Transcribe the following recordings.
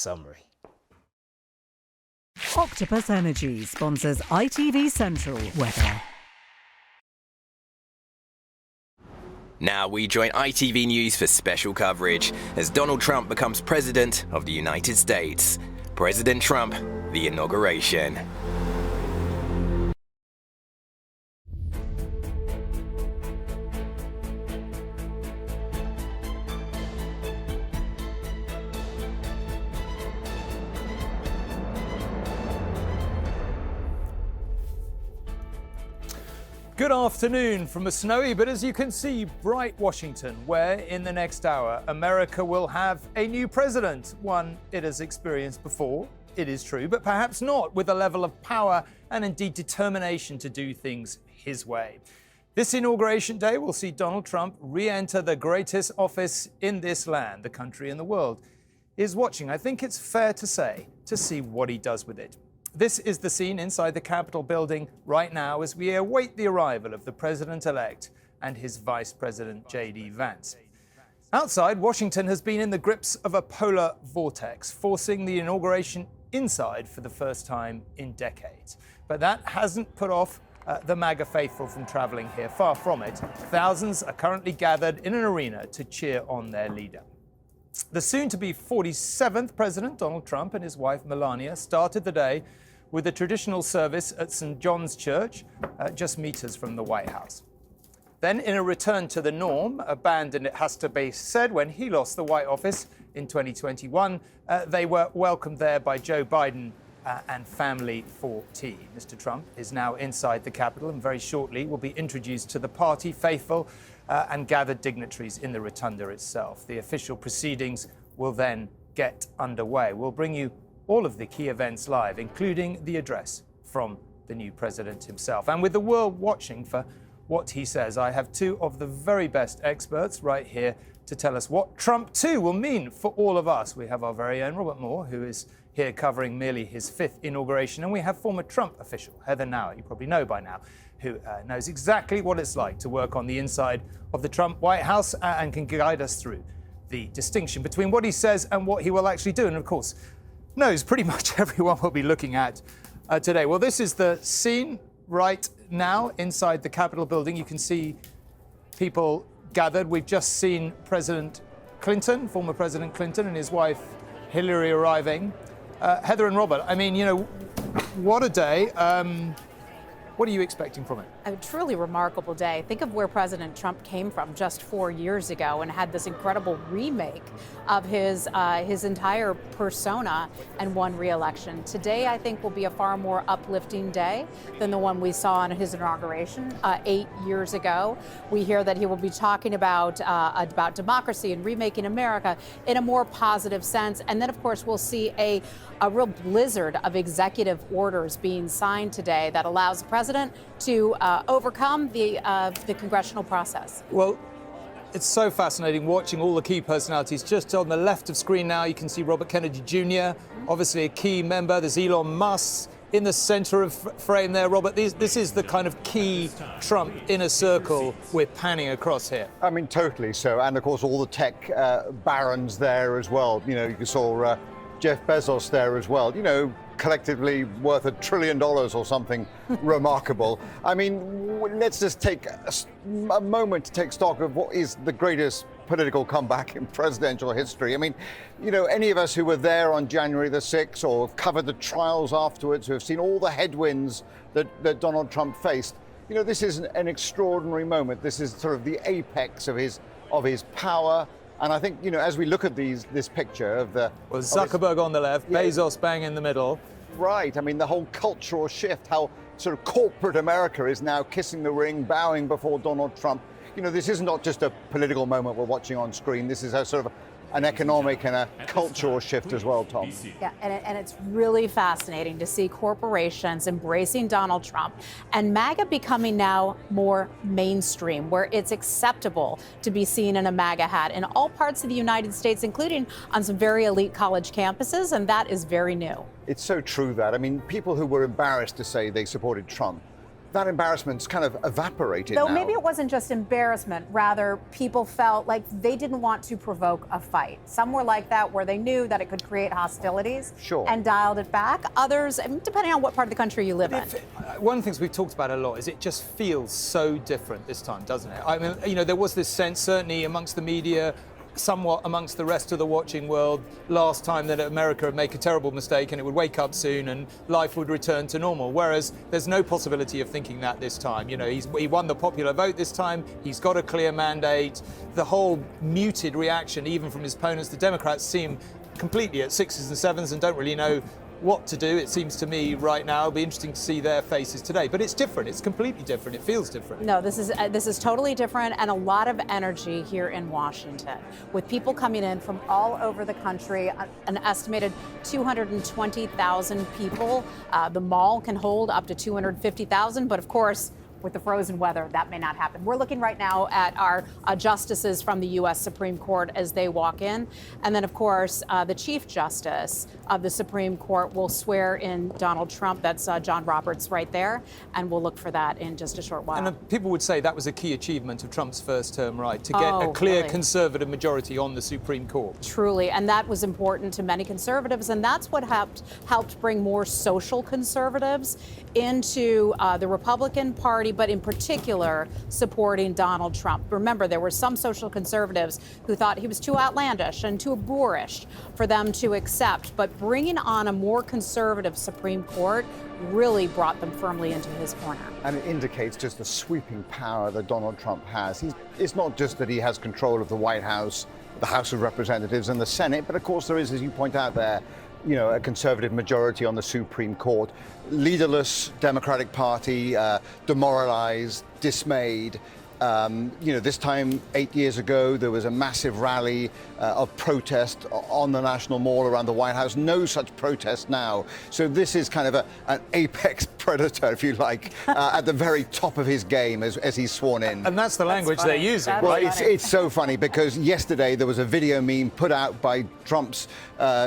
summary. Octopus Energy sponsors ITV Central weather. Now we join ITV News for special coverage as Donald Trump becomes President of the United States. President Trump, the inauguration. Good afternoon from a snowy, but as you can see, bright Washington, where in the next hour, America will have a new president, one it has experienced before, it is true, but perhaps not with a level of power and indeed determination to do things his way. This inauguration day will see Donald Trump re-enter the greatest office in this land, the country and the world is watching, I think it's fair to say, to see what he does with it. This is the scene inside the Capitol building right now as we await the arrival of the president-elect and his vice president, J.D. Vance. Outside, Washington has been in the grips of a polar vortex, forcing the inauguration inside for the first time in decades. But that hasn't put off the MAGA faithful from traveling here. Far from it. Thousands are currently gathered in an arena to cheer on their leader. The soon-to-be 47th President, Donald Trump, and his wife, Melania, started the day with a traditional service at St. John's Church, just meters from the White House. Then, in a return to the norm, abandoned it has to be said when he lost the White Office in 2021, they were welcomed there by Joe Biden and family for tea. Mr. Trump is now inside the Capitol and very shortly will be introduced to the party faithful and gathered dignitaries in the rotunda itself. The official proceedings will then get underway. We'll bring you all of the key events live, including the address from the new president himself. And with the world watching for what he says, I have two of the very best experts right here to tell us what Trump 2 will mean for all of us. We have our very own Robert Moore, who is here covering merely his fifth inauguration, and we have former Trump official Heather Nauert, you probably know by now, who knows exactly what it's like to work on the inside of the Trump White House and can guide us through the distinction between what he says and what he will actually do. And of course, knows pretty much everyone will be looking at today. Well, this is the scene right now inside the Capitol building. You can see people gathered. We've just seen President Clinton, former President Clinton, and his wife Hillary arriving. Heather and Robert, I mean, you know, what a day. What are you expecting from it? A truly remarkable day. Think of where President Trump came from just 4 years ago and had this incredible remake of his entire persona and won re-election. Today, I think, will be a far more uplifting day than the one we saw on his inauguration 8 years ago. We hear that he will be talking about democracy and remaking America in a more positive sense. And then, of course, we'll see a real blizzard of executive orders being signed today that allows the president to overcome the congressional process. Well, it's so fascinating watching all the key personalities. Just on the left of screen now, you can see Robert Kennedy Jr., obviously a key member. There's Elon Musk in the center of frame there. Robert, this is the kind of key Trump inner circle we're panning across here. I mean, totally so. And of course, all the tech barons there as well. You know, you saw Jeff Bezos there as well. You know, collectively worth $1 trillion or something remarkable. I mean, let's just take a moment to take stock of what is the greatest political comeback in presidential history. I mean, you know, any of us who were there on January the 6th or have covered the trials afterwards, who have seen all the headwinds that Donald Trump faced, you know, this is an extraordinary moment. This is sort of the apex of his power. And I think, you know, as we look at this picture of the... Well, Zuckerberg on the left, yeah. Bezos bang in the middle. Right. I mean, the whole cultural shift, how sort of corporate America is now kissing the ring, bowing before Donald Trump. You know, this is not just a political moment we're watching on screen. This is a sort of an economic and a cultural shift as well, Tom. Yeah, and it's really fascinating to see corporations embracing Donald Trump and MAGA becoming now more mainstream, where it's acceptable to be seen in a MAGA hat in all parts of the United States, including on some very elite college campuses, and that is very new. It's so true that. I mean, people who were embarrassed to say they supported Trump that embarrassment's kind of evaporated Though now. maybe it wasn't just embarrassment, rather people felt like they didn't want to provoke a fight. Some were like that where they knew that it could create hostilities and dialed it back. Others, depending on what part of the country you live in. One of the things we've talked about a lot is it just feels so different this time, doesn't it? I mean, you know, there was this sense, certainly amongst the media, somewhat amongst the rest of the watching world last time, that America would make a terrible mistake and it would wake up soon and life would return to normal. Whereas there's no possibility of thinking that this time. You know, he won the popular vote this time. He's got a clear mandate. The whole muted reaction, even from his opponents, the Democrats seem completely at sixes and sevens and don't really know what to do, it seems to me right now. It'll be interesting to see their faces today. But it's different. It's completely different. It feels different. No, this is totally different, and a lot of energy here in Washington, with people coming in from all over the country, an estimated 220,000 people. The mall can hold up to 250,000, but of course, with the frozen weather, that may not happen. We're looking right now at our justices from the U.S. Supreme Court as they walk in. And then, of course, the Chief Justice of the Supreme Court will swear in Donald Trump. That's John Roberts right there. And we'll look for that in just a short while. And people would say that was a key achievement of Trump's first term, right? To get a clear conservative majority on the Supreme Court. Truly. And that was important to many conservatives. And that's what helped bring more social conservatives into the Republican Party, but in particular supporting Donald Trump. Remember, there were some social conservatives who thought he was too outlandish and too boorish for them to accept. But bringing on a more conservative Supreme Court really brought them firmly into his corner. And it indicates just the sweeping power that Donald Trump has. It's not just that he has control of the White House, the House of Representatives and the Senate, but of course there is, as you point out there, you know, a conservative majority on the Supreme Court. Leaderless Democratic Party, demoralized, dismayed. You know, this time 8 years ago, there was a massive rally of protest on the National Mall around the White House. No such protest now. So this is kind of an apex predator, if you like, at the very top of his game as he's sworn in. And that's the language they're using. Well, it's so funny because yesterday there was a video meme put out by Trump's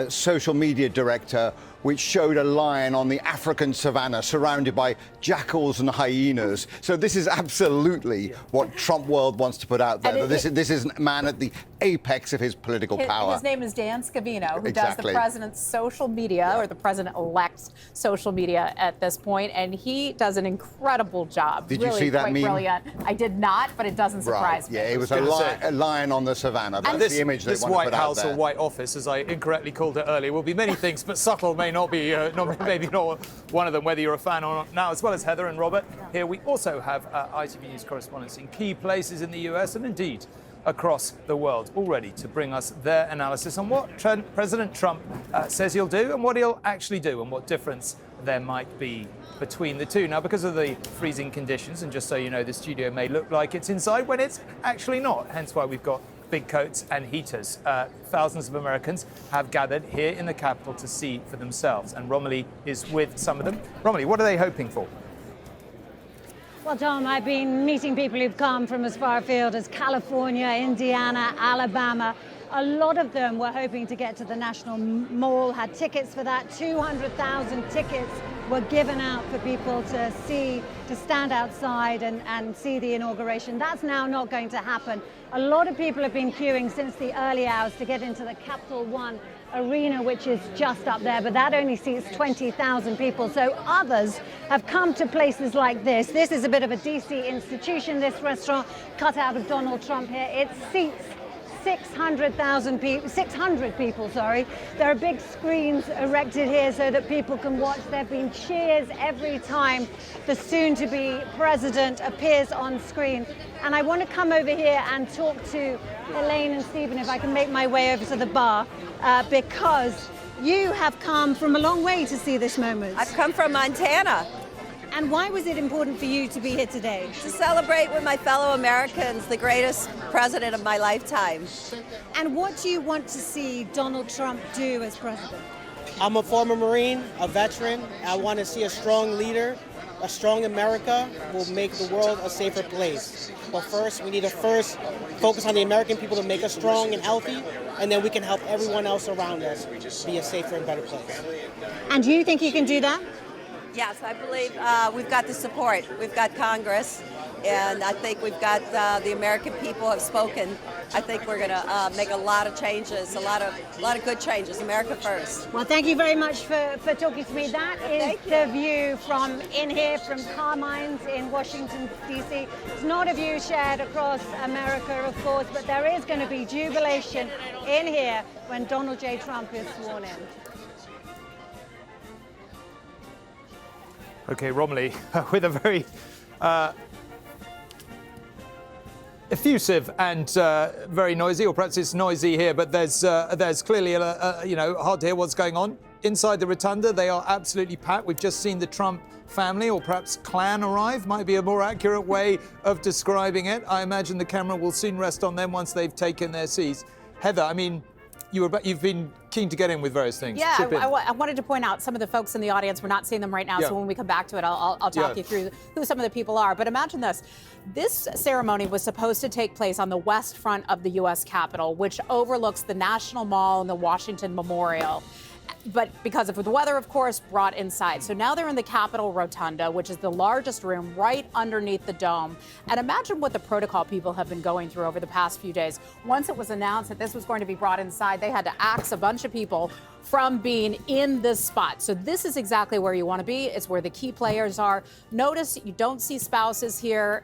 social media director, which showed a lion on the African savannah surrounded by jackals and hyenas. So this is absolutely what Trump world wants to put out there. This is a man at the apex of his political power. His name is Dan Scavino, who does the president's social media, or the president-elect's social media at this point, and he does an incredible job. Did you see that meme? Brilliant. I did not, but it doesn't surprise me. Yeah, it was a lion on the savannah. That's the image they want to put out there. This White House or White Office, as I incorrectly called it earlier, will be many things, but subtle may not be, maybe not one of them, whether you're a fan or not. Now, as well as Heather and Robert, here we also have ITV News correspondents in key places in the US and indeed across the world, all ready to bring us their analysis on what President Trump says he'll do and what he'll actually do and what difference there might be between the two. Now, because of the freezing conditions, and just so you know, the studio may look like it's inside when it's actually not, hence why we've got big coats and heaters. Thousands of Americans have gathered here in the Capitol to see for themselves, and Romilly is with some of them. Romilly, what are they hoping for? Well, Tom, I've been meeting people who've come from as far afield as California, Indiana, Alabama. A lot of them were hoping to get to the National Mall, had tickets for that. 200,000 tickets were given out for people to stand outside and see the inauguration. That's now not going to happen. A lot of people have been queuing since the early hours to get into the Capital One arena, which is just up there, but that only seats 20,000 people. So others have come to places like this. This is a bit of a DC institution, this restaurant, cut out of Donald Trump here. It seats 600 people, sorry. There are big screens erected here so that people can watch. There have been cheers every time the soon-to-be president appears on screen. And I want to come over here and talk to Elaine and Stephen, if I can make my way over to the bar, because you have come from a long way to see this moment. I've come from Montana. And why was it important for you to be here today? To celebrate with my fellow Americans the greatest president of my lifetime. And what do you want to see Donald Trump do as president? I'm a former Marine, a veteran. I want to see a strong leader. A strong America will make the world a safer place. But first, we need to focus on the American people to make us strong and healthy, and then we can help everyone else around us be a safer and better place. And do you think you can do that? Yes, I believe we've got the support. We've got Congress, and I think we've got the American people have spoken. I think we're going to make a lot of changes, a lot of good changes. America first. Well, thank you very much for talking to me. That is the view from in here, from Carmine's in Washington, D.C. It's not a view shared across America, of course, but there is going to be jubilation in here when Donald J. Trump is sworn in. Okay, Romilly, with a very effusive and very noisy, or perhaps it's noisy here, but there's clearly hard to hear what's going on inside the rotunda. They are absolutely packed. We've just seen the Trump family, or perhaps clan, arrive. Might be a more accurate way of describing it. I imagine the camera will soon rest on them once they've taken their seats. Heather, I mean, you've been keen to get in with various things. Yeah, I wanted to point out some of the folks in the audience. We're not seeing them right now, so when we come back to it, I'll talk you through who some of the people are. But imagine this. This ceremony was supposed to take place on the west front of the U.S. Capitol, which overlooks the National Mall and the Washington Memorial. But because of the weather, of course, brought inside. So now they're in the Capitol Rotunda, which is the largest room right underneath the dome. And imagine what the protocol people have been going through over the past few days. Once it was announced that this was going to be brought inside, they had to axe a bunch of people from being in this spot. So this is exactly where you want to be. It's where the key players are. Notice you don't see spouses here,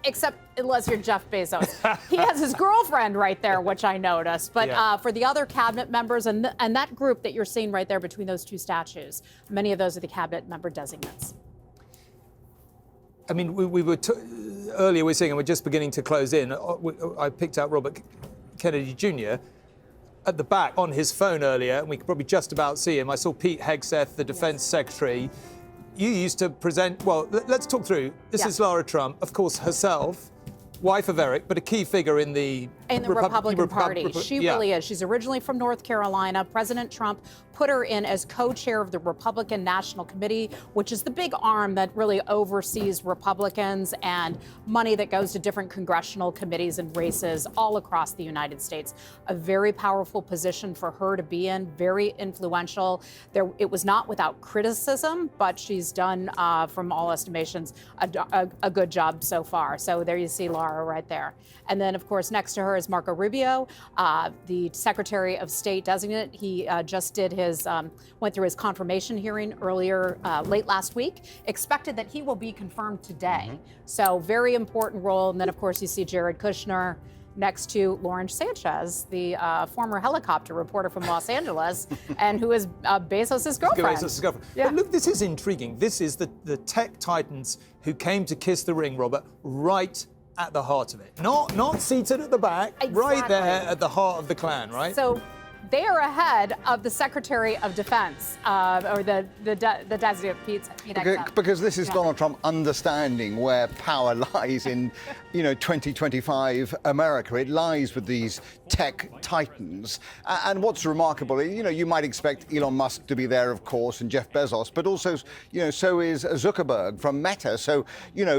except unless you're Jeff Bezos. He has his girlfriend right there, which I noticed. But for the other cabinet members and that group that you're seeing right there between those two statues, many of those are the cabinet member designates. I mean, we were earlier we were saying, and we're just beginning to close in. I picked out Robert Kennedy Jr. at the back on his phone earlier, and we could probably just about see him. I saw Pete Hegseth, the defense secretary. You used to present, well, let's talk through. This is Lara Trump, of course, herself, wife of Eric, but a key figure in the Republican Party. She really is. She's originally from North Carolina. President Trump put her in as co-chair of the Republican National Committee, which is the big arm that really oversees Republicans and money that goes to different congressional committees and races all across the United States. A very powerful position for her to be in, very influential. It was not without criticism, but she's done, from all estimations, a good job so far. So there you see Lara right there. And then, of course, next to her is Marco Rubio, the Secretary of State designate. He just did went through his confirmation hearing earlier, late last week. Expected that he will be confirmed today. So very important role. And then, of course, you see Jared Kushner next to Lauren Sanchez, the former helicopter reporter from Los Angeles, and who is Bezos' girlfriend. Bezos' girlfriend. Yeah. But look, this is intriguing. This is the tech titans who came to kiss the ring, Robert, right at the heart of it. Not seated at the back, right there at the heart of the clan, right? So they are ahead of the Secretary of Defense, or the designate Pete because this is Donald Trump understanding where power lies in, 2025 America. It lies with these tech titans. And what's remarkable, you might expect Elon Musk to be there, of course, and Jeff Bezos, but also, so is Zuckerberg from Meta. So,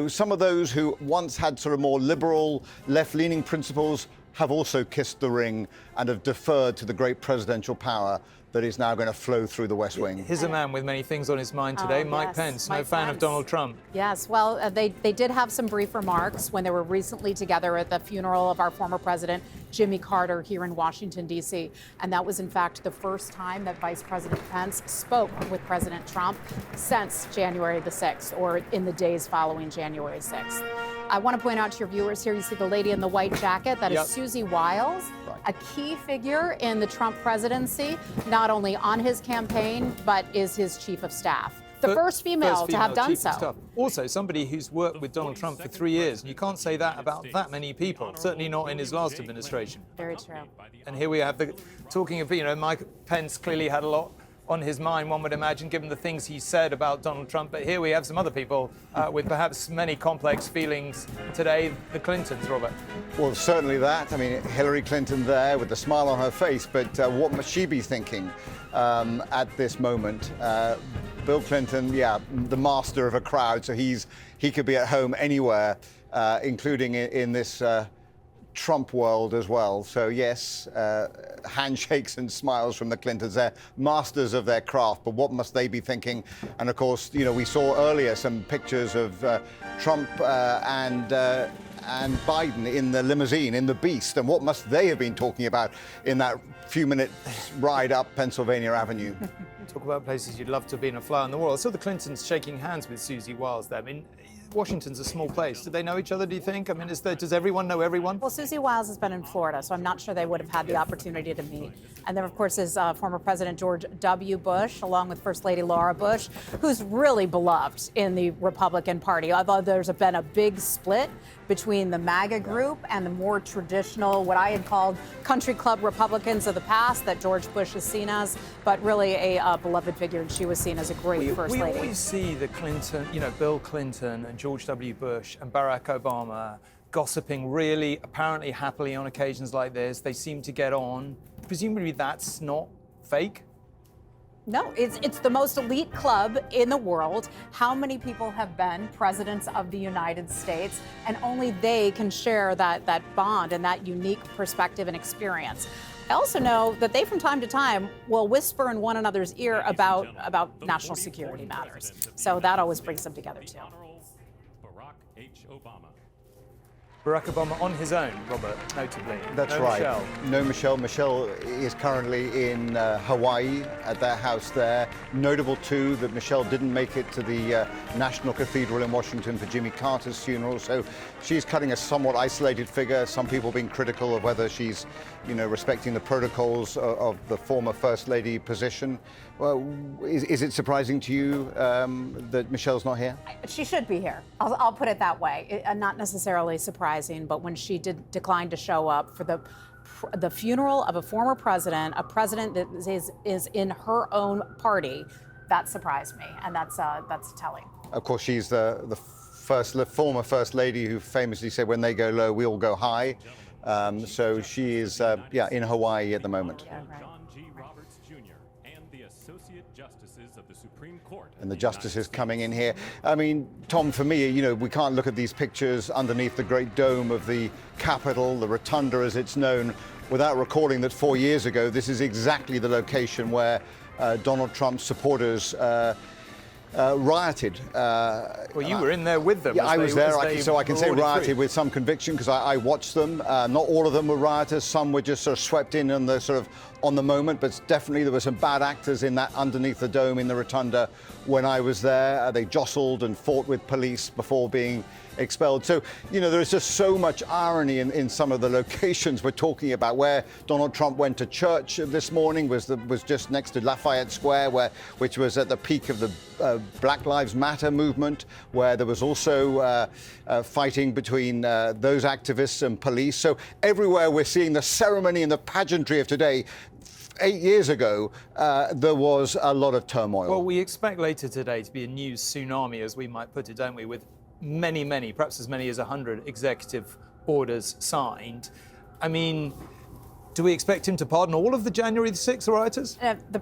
some of those who once had sort of more liberal, left-leaning principles have also kissed the ring and have deferred to the great presidential power that is now going to flow through the West Wing. Here's a man with many things on his mind today, Mike Pence, no fan of Donald Trump. Yes, well, they did have some brief remarks when they were recently together at the funeral of our former president, Jimmy Carter, here in Washington, D.C. And that was, in fact, the first time that Vice President Pence spoke with President Trump since January the 6th, or in the days following January 6th. I want to point out to your viewers here, you see the lady in the white jacket, that is Susie Wiles, a key figure in the Trump presidency, not only on his campaign, but is his chief of staff. The first female to have done so. Also, somebody who's worked with Donald Trump for 3 years, and you can't say that about that many people, certainly not in his last administration. Very true. And here we have talking of, Mike Pence clearly had a lot on his mind, one would imagine, given the things he said about Donald Trump. But here we have some other people with perhaps many complex feelings today, the Clintons, Robert. Well, certainly that. I mean, Hillary Clinton there with the smile on her face, but what must she be thinking at this moment? Bill Clinton, the master of a crowd, so he could be at home anywhere, including in this Trump world as well. So yes, handshakes and smiles from the Clintons. They're masters of their craft, but what must they be thinking? And of course, you know, we saw earlier some pictures of Trump and Biden in the limousine, in the Beast, and what must they have been talking about in that few minutes ride up Pennsylvania Avenue? Talk about places you'd love to be in a fly on the wall. I saw the Clintons shaking hands with Susie Wiles there. I mean, Washington's a small place. Do they know each other, do you think? I mean, does everyone know everyone? Well, Susie Wiles has been in Florida, so I'm not sure they would have had the opportunity to meet. And then, of course, is former President George W. Bush, along with First Lady Laura Bush, who's really beloved in the Republican Party. Although there's been a big split between the MAGA group and the more traditional, what I had called country club Republicans of the past that George Bush is seen as, but really a beloved figure, and she was seen as a great First Lady. We always see the Clinton, you know, Bill Clinton and George W. Bush and Barack Obama gossiping really apparently happily on occasions like this. They seem to get on. Presumably that's not fake? No, it's the most elite club in the world. How many people have been presidents of the United States? And only they can share that bond and that unique perspective and experience. I also know that they, from time to time, will whisper in one another's ear about national security matters. So that always brings them together, too. Barack H. Obama. Barack Obama on his own, Robert, notably. That's no right. Michelle. No Michelle. Michelle is currently in Hawaii at their house there. Notable, too, that Michelle didn't make it to the National Cathedral in Washington for Jimmy Carter's funeral. So she's cutting a somewhat isolated figure. Some people being critical of whether she's, you know, respecting the protocols of the former First Lady position. Well, is it surprising to you that Michelle's not here? She should be here. I'll put it that way. Not necessarily surprising, but when she did decline to show up for the funeral of a former president, a president that is in her own party, that surprised me, and that's telling. Of course, she's the former First Lady who famously said, "When they go low, we all go high." So she is, in Hawaii at the moment. Yeah, right. And the justices coming in here. I mean, Tom, for me, you know, we can't look at these pictures underneath the great dome of the Capitol, the Rotunda as it's known, without recalling that 4 years ago, this is exactly the location where Donald Trump's supporters rioted. Well, you were in there with them. Yeah, I was there, so I can say rioted with some conviction because I watched them. Not all of them were rioters. Some were just sort of swept in on the moment, but definitely there were some bad actors in that underneath the dome in the Rotunda when I was there. They jostled and fought with police before being expelled. So, you know, there is just so much irony in some of the locations we're talking about. Where Donald Trump went to church this morning was just next to Lafayette Square, which was at the peak of the Black Lives Matter movement, where there was also fighting between those activists and police. So everywhere we're seeing the ceremony and the pageantry of today. 8 years ago, there was a lot of turmoil. Well, we expect later today to be a news tsunami, as we might put it, don't we, with many, perhaps as many as 100 executive orders signed. I mean, do we expect him to pardon all of the January 6th rioters? The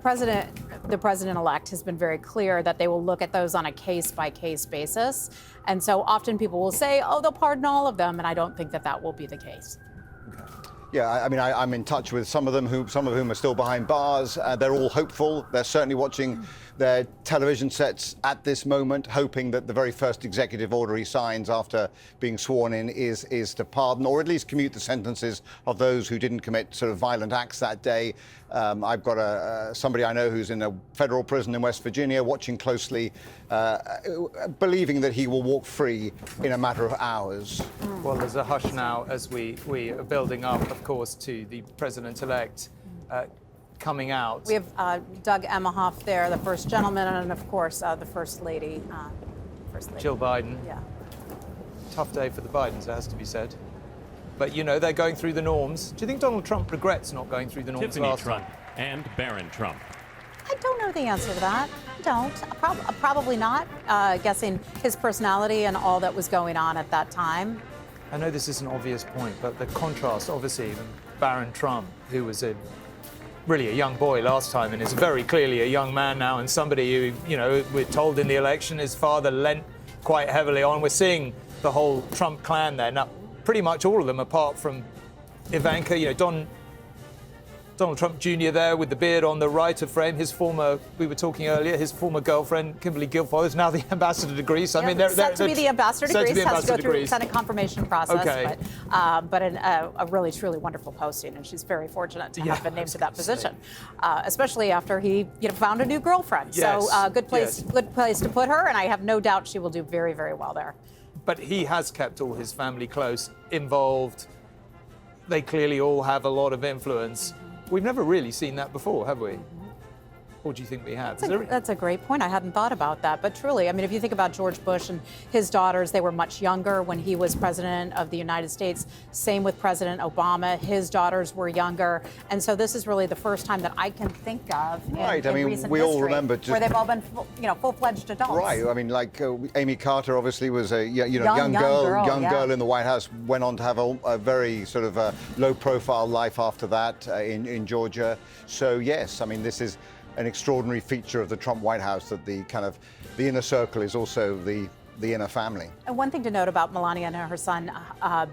president-elect has been very clear that they will look at those on a case-by-case basis. And so often people will say, oh, they'll pardon all of them, and I don't think that will be the case. Yeah, I mean, I'm in touch with some of whom are still behind bars. They're all hopeful. They're certainly watching their television sets at this moment, hoping that the very first executive order he signs after being sworn in is to pardon, or at least commute the sentences of those who didn't commit sort of violent acts that day. I've got somebody I know who's in a federal prison in West Virginia, watching closely, believing that he will walk free in a matter of hours. Well, there's a hush now as we are building up, of course, to the president-elect coming out. We have Doug Emhoff there, the first gentleman, and of course the First Lady. Jill Biden. Yeah. Tough day for the Bidens, it has to be said. But, you know, they're going through the norms. Do you think Donald Trump regrets not going through the norms Tiffany last Trump time? and Barron Trump. I don't know the answer to that. I don't. Probably not, guessing his personality and all that was going on at that time. I know this is an obvious point, but the contrast, obviously, with Barron Trump, who was really a young boy last time and is very clearly a young man now, and somebody who, you know, we're told in the election his father lent quite heavily on. We're seeing the whole Trump clan there. Now, pretty much all of them, apart from Ivanka, Donald Trump Jr. there with the beard on the right of frame. His former, we were talking earlier, his former girlfriend, Kimberly Guilfoyle, is now the ambassador to Greece. I mean, they're set to be the ambassador to Greece. Has to go through a Senate confirmation process. Okay. But a really, truly wonderful posting, and she's very fortunate to have been named to that position, especially after he found a new girlfriend. Yes. So good place to put her, and I have no doubt she will do very, very well there. But he has kept all his family close, involved. They clearly all have a lot of influence. We've never really seen that before, have we? Or do you think we have? That's a great point. I hadn't thought about that. But truly, I mean, if you think about George Bush and his daughters, they were much younger when he was president of the United States. Same with President Obama. His daughters were younger. And so this is really the first time that I can think of in recent we all history remember where they've all been full-fledged adults. Right. I mean, like Amy Carter obviously was a young girl in the White House, went on to have a very sort of low-profile life after that in Georgia. So, yes, I mean, this is an extraordinary feature of the Trump White House, that the inner circle is also the inner family. And one thing to note about Melania and her son,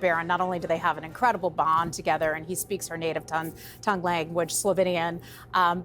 Barron, not only do they have an incredible bond together, and he speaks her native tongue language, Slovenian,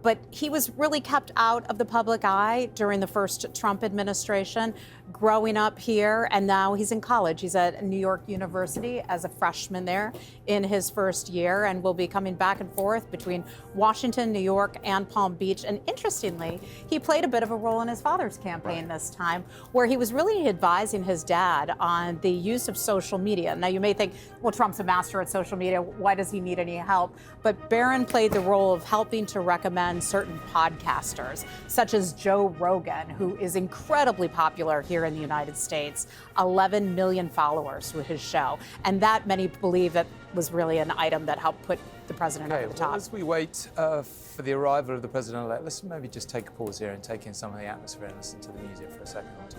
but he was really kept out of the public eye during the first Trump administration, growing up here, and now he's in college. He's at New York University as a freshman there in his first year, and will be coming back and forth between Washington, New York, and Palm Beach. And interestingly, he played a bit of a role in his father's campaign this time, where he was really advising his dad on the use of social media. Now, you may think, well, Trump's a master at social media. Why does he need any help? But Barron played the role of helping to recommend certain podcasters, such as Joe Rogan, who is incredibly popular here in the United States, 11 million followers with his show. And that, many believe, that was really an item that helped put the president over the top. Well, as we wait for the arrival of the president-elect, let's maybe just take a pause here and take in some of the atmosphere and listen to the music for a second or two.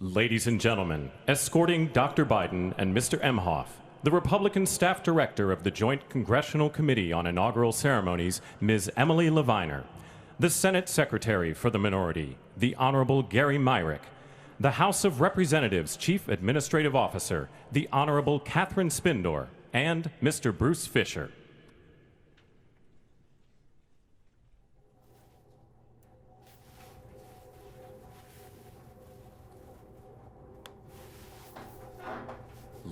Ladies and gentlemen, escorting Dr. Biden and Mr. Emhoff, the Republican staff director of the Joint Congressional Committee on Inaugural Ceremonies, Ms. Emily Leviner, the Senate Secretary for the Minority, the Honorable Gary Myrick, the House of Representatives Chief Administrative Officer, the Honorable Catherine Spindor, and Mr. Bruce Fisher.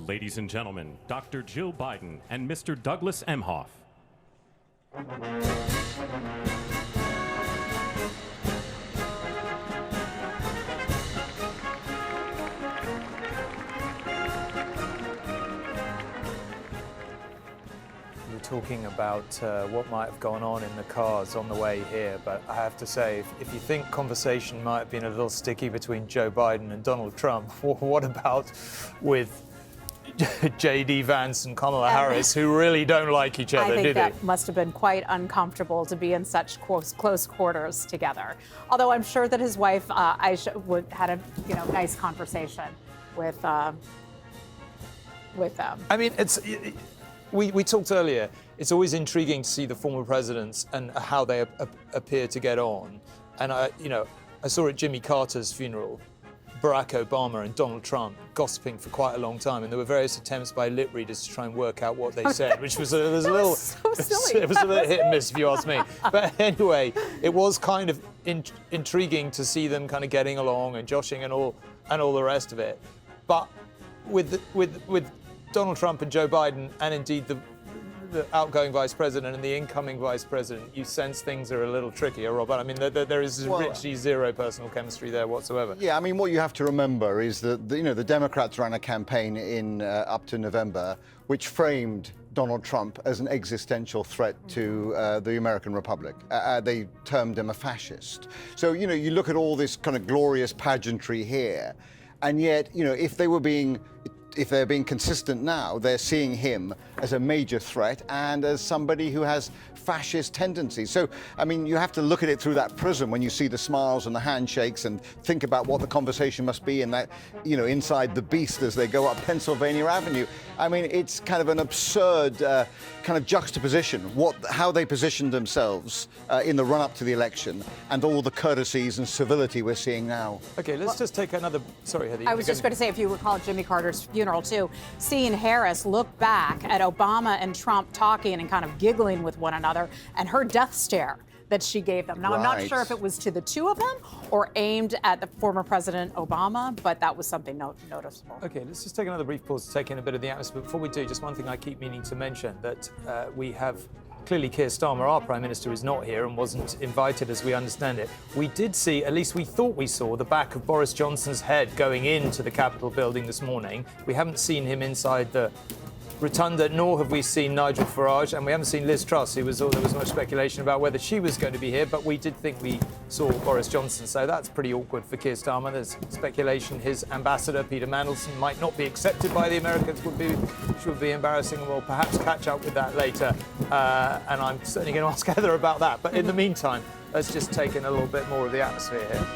Ladies and gentlemen, Dr. Jill Biden and Mr. Douglas Emhoff. We were talking about what might have gone on in the cars on the way here, but I have to say, if you think conversation might have been a little sticky between Joe Biden and Donald Trump, what about with J.D. Vance and Kamala Harris, who really don't like each other, I think did that they? must have been quite uncomfortable to be in such close quarters together. Although I'm sure that his wife, Aisha, had a nice conversation with them. I mean, we talked earlier. It's always intriguing to see the former presidents and how they appear to get on. And I saw at Jimmy Carter's funeral, Barack Obama and Donald Trump gossiping for quite a long time, and there were various attempts by lip readers to try and work out what they said, which was a little so silly. It was a little hit and miss, if you ask me. But anyway, it was kind of intriguing to see them kind of getting along and joshing and all the rest of it. But with Donald Trump and Joe Biden, and indeed the outgoing vice president and the incoming vice president, you sense things are a little trickier, Robert. I mean, there is richly zero personal chemistry there whatsoever. Yeah, I mean, what you have to remember is that the Democrats ran a campaign in up to November, which framed Donald Trump as an existential threat to the American Republic. They termed him a fascist. So you look at all this kind of glorious pageantry here, and yet if they were being if they're being consistent now, they're seeing him as a major threat and as somebody who has fascist tendencies. So, I mean, you have to look at it through that prism when you see the smiles and the handshakes and think about what the conversation must be in that, you know, inside the beast as they go up Pennsylvania Avenue. I mean, it's kind of an absurd kind of juxtaposition, how they positioned themselves in the run-up to the election and all the courtesies and civility we're seeing now. Okay, let's just take another... Sorry, Heather. I was just going to say, if you recall Jimmy Carter's funeral, too, seeing Harris look back at Obama and Trump talking and kind of giggling with one another and her death stare that she gave them. Now, I'm not sure if it was to the two of them or aimed at the former President Obama, but that was something noticeable. Okay, let's just take another brief pause to take in a bit of the atmosphere. Before we do, just one thing I keep meaning to mention, that we have... Clearly, Keir Starmer, our Prime Minister, is not here and wasn't invited as we understand it. We did see, at least we thought we saw, the back of Boris Johnson's head going into the Capitol building this morning. We haven't seen him inside the Rotunda, nor have we seen Nigel Farage, and we haven't seen Liz Truss, there was much speculation about whether she was going to be here, but we did think we saw Boris Johnson, so that's pretty awkward for Keir Starmer. There's speculation his ambassador, Peter Mandelson, might not be accepted by the Americans, which would be embarrassing, and we'll perhaps catch up with that later, and I'm certainly going to ask Heather about that. But in the meantime, let's just take in a little bit more of the atmosphere here.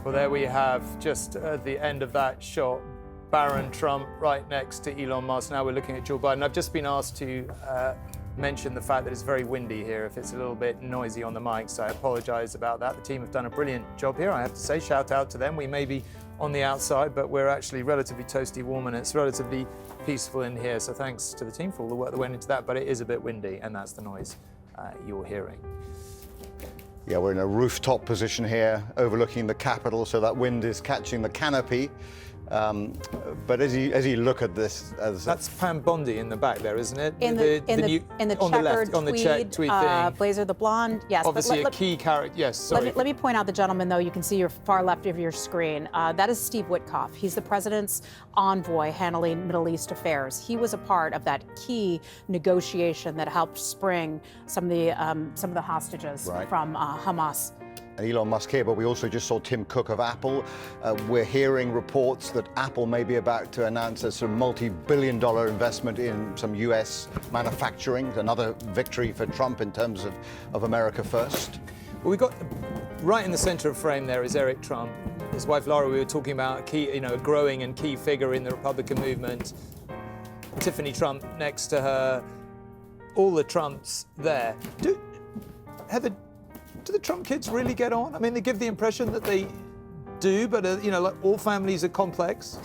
Well, there we have, just at the end of that shot, Baron Trump right next to Elon Musk. Now we're looking at Joe Biden. I've just been asked to mention the fact that it's very windy here, if it's a little bit noisy on the mic, so I apologise about that. The team have done a brilliant job here, I have to say. Shout out to them. We may be on the outside, but we're actually relatively toasty warm and it's relatively peaceful in here, so thanks to the team for all the work that went into that, but it is a bit windy, and that's the noise you're hearing. Yeah, we're in a rooftop position here, overlooking the Capitol, so that wind is catching the canopy. But as you look at this, that's Pam Bondi in the back there, isn't it? In the checkered tweed thing. Blazer, the blonde. Yes, obviously a key character. Yes. Sorry. Let me point out the gentleman, though. You can see your far left of your screen. That is Steve Witkoff. He's the president's envoy handling Middle East affairs. He was a part of that key negotiation that helped spring some of the hostages from Hamas. Elon Musk here, but we also just saw Tim Cook of Apple. We're hearing reports that Apple may be about to announce a sort of multi-billion-dollar investment in some US manufacturing, another victory for Trump in terms of America first. Well, we've got right in the center of frame there is Eric Trump. His wife Laura, we were talking about a growing and key figure in the Republican movement. Tiffany Trump next to her. All the Trumps there. Heather, do the Trump kids really get on? I mean, they give the impression that they do, but like all families are complex.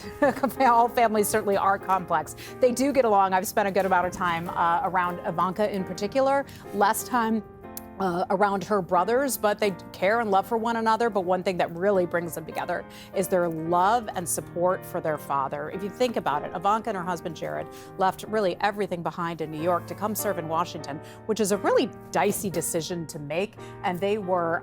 All families certainly are complex. They do get along. I've spent a good amount of time around Ivanka in particular, less time around her brothers, but they care and love for one another. But one thing that really brings them together is their love and support for their father. If you think about it, Ivanka and her husband Jared left really everything behind in New York to come serve in Washington, which is a really dicey decision to make. And they were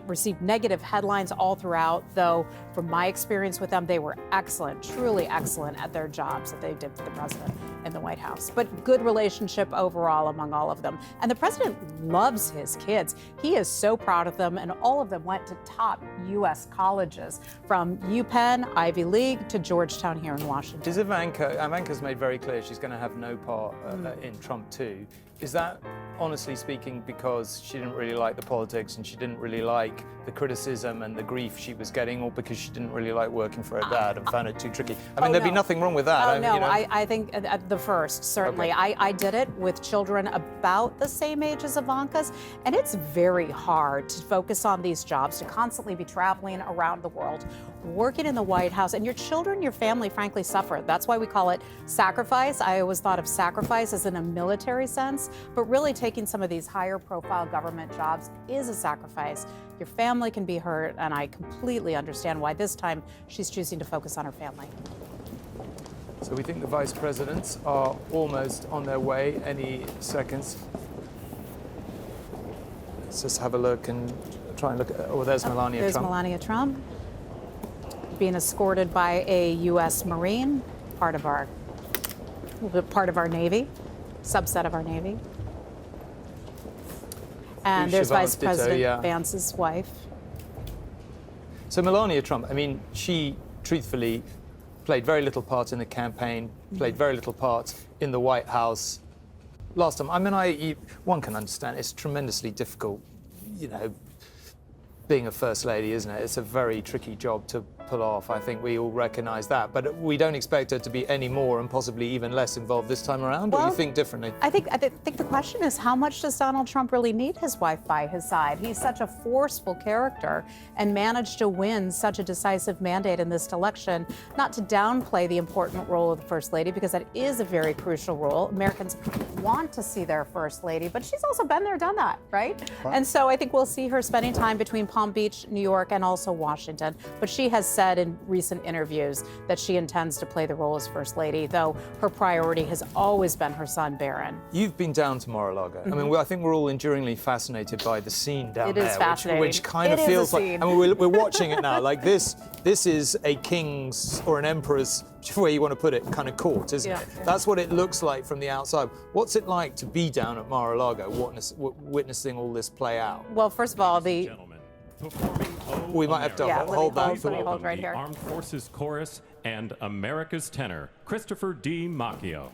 received negative headlines all throughout, though from my experience with them, they were excellent, truly excellent at their jobs that they did for the president in the White House. But good relationship overall among all of them. And the president loves his kids. He is so proud of them, and all of them went to top U.S. colleges, from UPenn, Ivy League, to Georgetown here in Washington. Is Ivanka's made very clear she's going to have no part in Trump 2. Is that, honestly speaking, because she didn't really like the politics and she didn't really like the criticism and the grief she was getting, or because she didn't really like working for her dad and found it too tricky? I mean, there'd be nothing wrong with that. I think the first, certainly. Okay. I did it with children about the same age as Ivanka's, and it's very hard to focus on these jobs, to constantly be traveling around the world, working in the White House, and your children, your family, frankly, suffer. That's why we call it sacrifice. I always thought of sacrifice as in a military sense, but really taking some of these higher profile government jobs is a sacrifice. Your family can be hurt, and I completely understand why this time she's choosing to focus on her family. So we think the vice presidents are almost on their way any seconds. Let's just have a look and try and look at, oh, there's Melania There's Trump. Melania Trump being escorted by a U.S. Marine, part of our Navy, subset of our Navy. And there's Vice Vance ditto, President yeah. Vance's wife. So Melania Trump, I mean, she truthfully played very little part in the campaign, played very little part in the White House last time. I mean, one can understand it's tremendously difficult, you know, being a first lady, isn't it? It's a very tricky job to pull off. I think we all recognize that, but we don't expect her to be any more and possibly even less involved this time around. Or Well, you think differently? I think the question is, how much does Donald Trump really need his wife by his side? He's such a forceful character and managed to win such a decisive mandate in this election. Not to downplay the important role of the First Lady, because that is a very crucial role. Americans want to see their First Lady, but she's also been there, done that, right? And so I think we'll see her spending time between Palm Beach, New York, and also Washington. But she has said in recent interviews that she intends to play the role as First Lady, though her priority has always been her son, Barron. You've been down to Mar-a-Lago. I mean, I think we're all enduringly fascinated by the scene down there. It is fascinating. Which kind It of is a feels like, scene. I mean, we're watching it now. Like this is a king's or an emperor's, whichever way you want to put it, kind of court, isn't it? Yeah. That's what it looks like from the outside. What's it like to be down at Mar-a-Lago, witnessing all this play out? Well, first of all, Gentlemen, performing Oh We might have to Yeah, let me hold that. hold- let me hold right the here. Armed Forces Chorus and America's tenor, Christopher D. Macchio.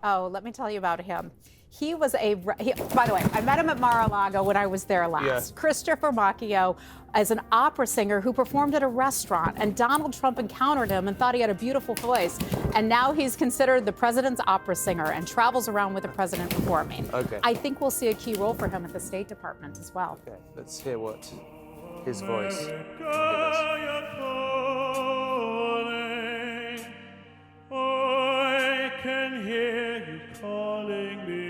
Oh, let me tell you about him. He was by the way, I met him at Mar-a-Lago when I was there last. Yes. Christopher Macchio is an opera singer who performed at a restaurant, and Donald Trump encountered him and thought he had a beautiful voice. And now he's considered the president's opera singer and travels around with the president performing. Okay. I think we'll see a key role for him at the State Department as well. Okay, let's hear what his voice can give us. I can hear you calling me.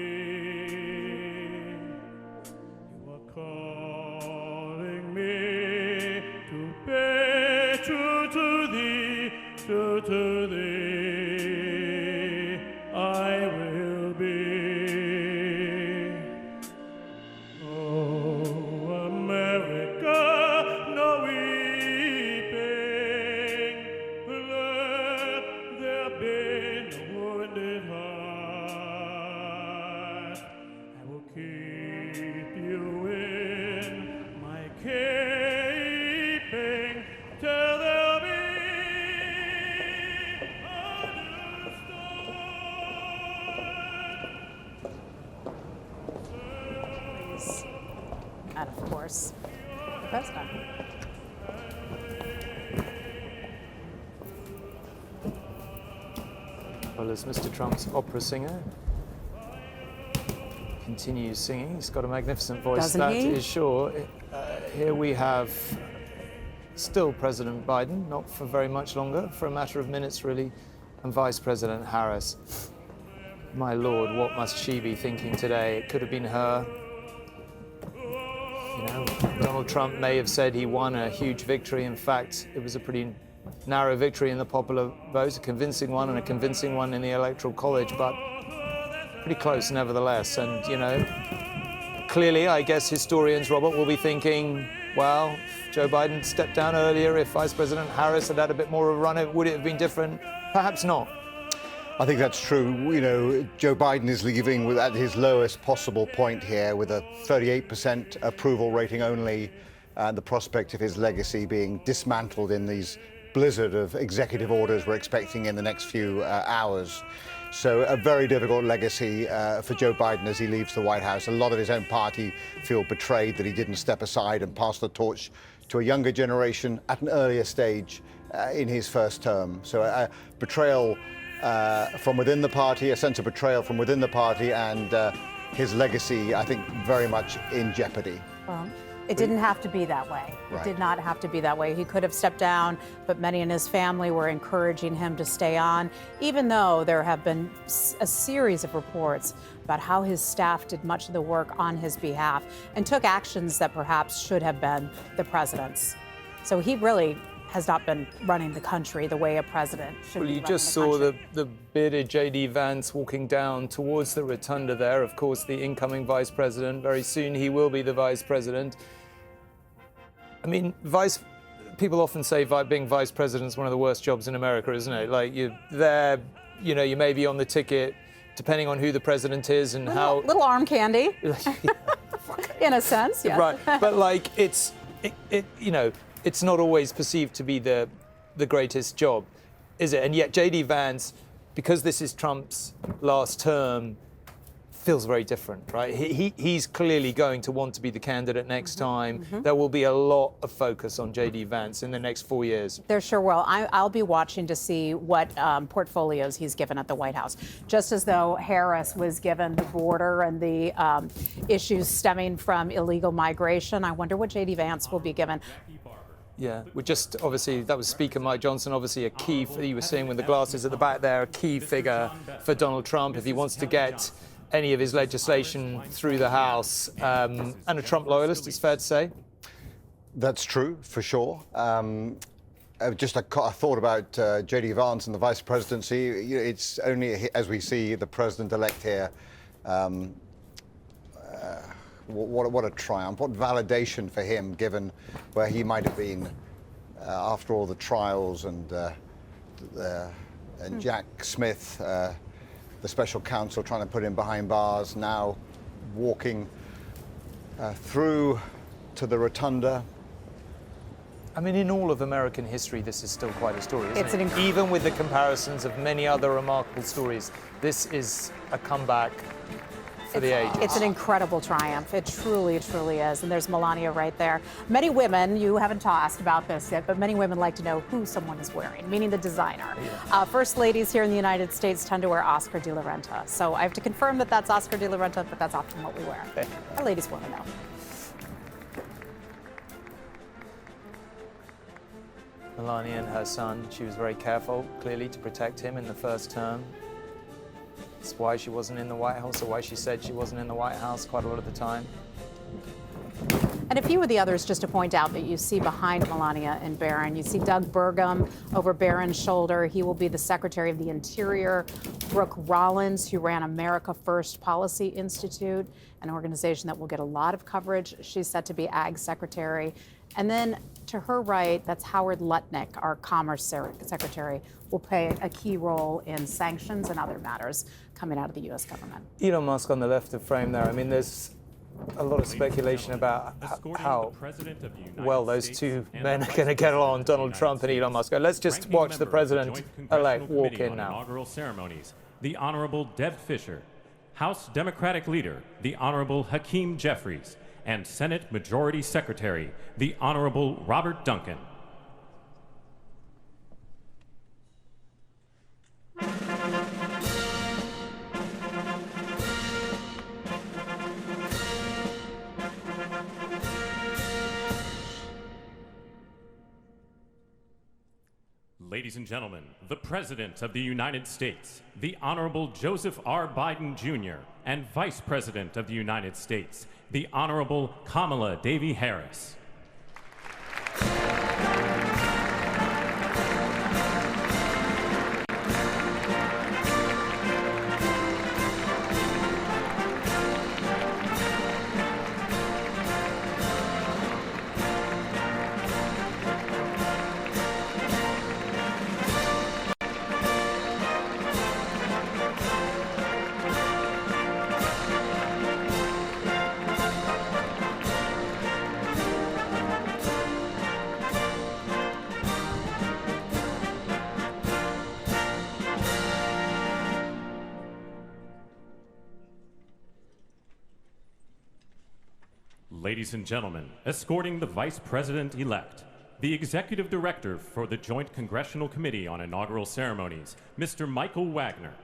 You are calling me to pay true to thee, true to thee. I will be. Oh, America, no weeping. Let there be no wounded heart. I will keep you in my keeping till there'll be Please. And of course, the president. Well, as Mr. Trump's opera singer continues singing, he's got a magnificent voice, Doesn't that he? is sure. Here we have still President Biden, not for very much longer, for a matter of minutes really, and Vice President Harris. My Lord, what must she be thinking today? It could have been her. You know, Donald Trump may have said he won a huge victory. In fact, it was a pretty narrow victory in the popular vote, a convincing one and a convincing one in the Electoral College, but pretty close nevertheless. And, you know, clearly, I guess historians, Robert, will be thinking, well, if Joe Biden stepped down earlier, if Vice President Harris had had a bit more of a run, would it have been different? Perhaps not. I think that's true. You know, Joe Biden is leaving at his lowest possible point here with a 38% approval rating only, and the prospect of his legacy being dismantled in these blizzard of executive orders we're expecting in the next few hours. So a very difficult legacy for Joe Biden as he leaves the White House. A lot of his own party feel betrayed that he didn't step aside and pass the torch to a younger generation at an earlier stage in his first term. So betrayal from within the party, a sense of betrayal from within the party, and his legacy, I think, very much in jeopardy. Well, it didn't have to be that way. Right. It did not have to be that way. He could have stepped down, but many in his family were encouraging him to stay on, even though there have been a series of reports about how his staff did much of the work on his behalf and took actions that perhaps should have been the president's. So he really has not been running the country the way a president should be. Well, you running just saw the bearded J.D. Vance walking down towards the rotunda there. Of course, the incoming vice president. Very soon he will be the vice president. I mean, people often say being vice president is one of the worst jobs in America, isn't it? Like, you're there, you know, you may be on the ticket, depending on who the president is and how... Little arm candy, in a sense, yes. Right, but like, you know, it's not always perceived to be the greatest job, is it? And yet J.D. Vance, because this is Trump's last term, feels very different, right? He's clearly going to want to be the candidate next time. There will be a lot of focus on J.D. Vance in the next 4 years. There sure will. I'll be watching to see what portfolios he's given at the White House. Just as though Harris was given the border and the issues stemming from illegal migration, I wonder what J.D. Vance will be given. Yeah, we're just, obviously, that was Speaker Mike Johnson, obviously a key, you were seeing with the glasses at the back there, a key figure for Donald Trump if he wants to get any of his legislation through the House. And a Trump loyalist, it's fair to say. That's true, for sure. Just a thought about J.D. Vance and the vice presidency. It's only as we see the president-elect here. What a triumph, what validation for him, given where he might have been after all the trials and Jack Smith, the special counsel trying to put him behind bars, now walking through to the rotunda. I mean, in all of American history, this is still quite a story, isn't it? It's Even with the comparisons of many other remarkable stories, this is a comeback for the ages. It's an incredible triumph. It truly, truly is. And there's Melania right there. Many women, you haven't asked about this yet, but many women like to know who someone is wearing, meaning the designer. Yeah. First ladies here in the United States tend to wear Oscar de la Renta. So I have to confirm that that's Oscar de la Renta, but that's often what we wear. Our ladies want to know. Melania and her son, she was very careful, clearly, to protect him in the first term. That's why she wasn't in the White House, or why she said she wasn't in the White House quite a lot of the time. And a few of the others, just to point out, that you see behind Melania and Barron. You see Doug Burgum over Barron's shoulder. He will be the Secretary of the Interior. Brooke Rollins, who ran America First Policy Institute, an organization that will get a lot of coverage. She's set to be Ag Secretary. And then to her right, that's Howard Lutnick, our Commerce Secretary, will play a key role in sanctions and other matters coming out of the U.S. government. Elon Musk on the left of frame there. I mean, there's a lot of speculation about how well those two men are going to get along, Donald Trump and Elon Musk. Let's just watch the president-elect walk in now. Inaugural ceremonies, the Honorable Deb Fischer, House Democratic Leader, the Honorable Hakeem Jeffries, and Senate Majority Secretary, the Honorable Robert Duncan. Ladies and gentlemen, the President of the United States, the Honorable Joseph R. Biden Jr., and Vice President of the United States, the Honorable Kamala Devi Harris. Ladies and gentlemen, escorting the Vice President-elect, the Executive Director for the Joint Congressional Committee on Inaugural Ceremonies, Mr. Michael Wagner,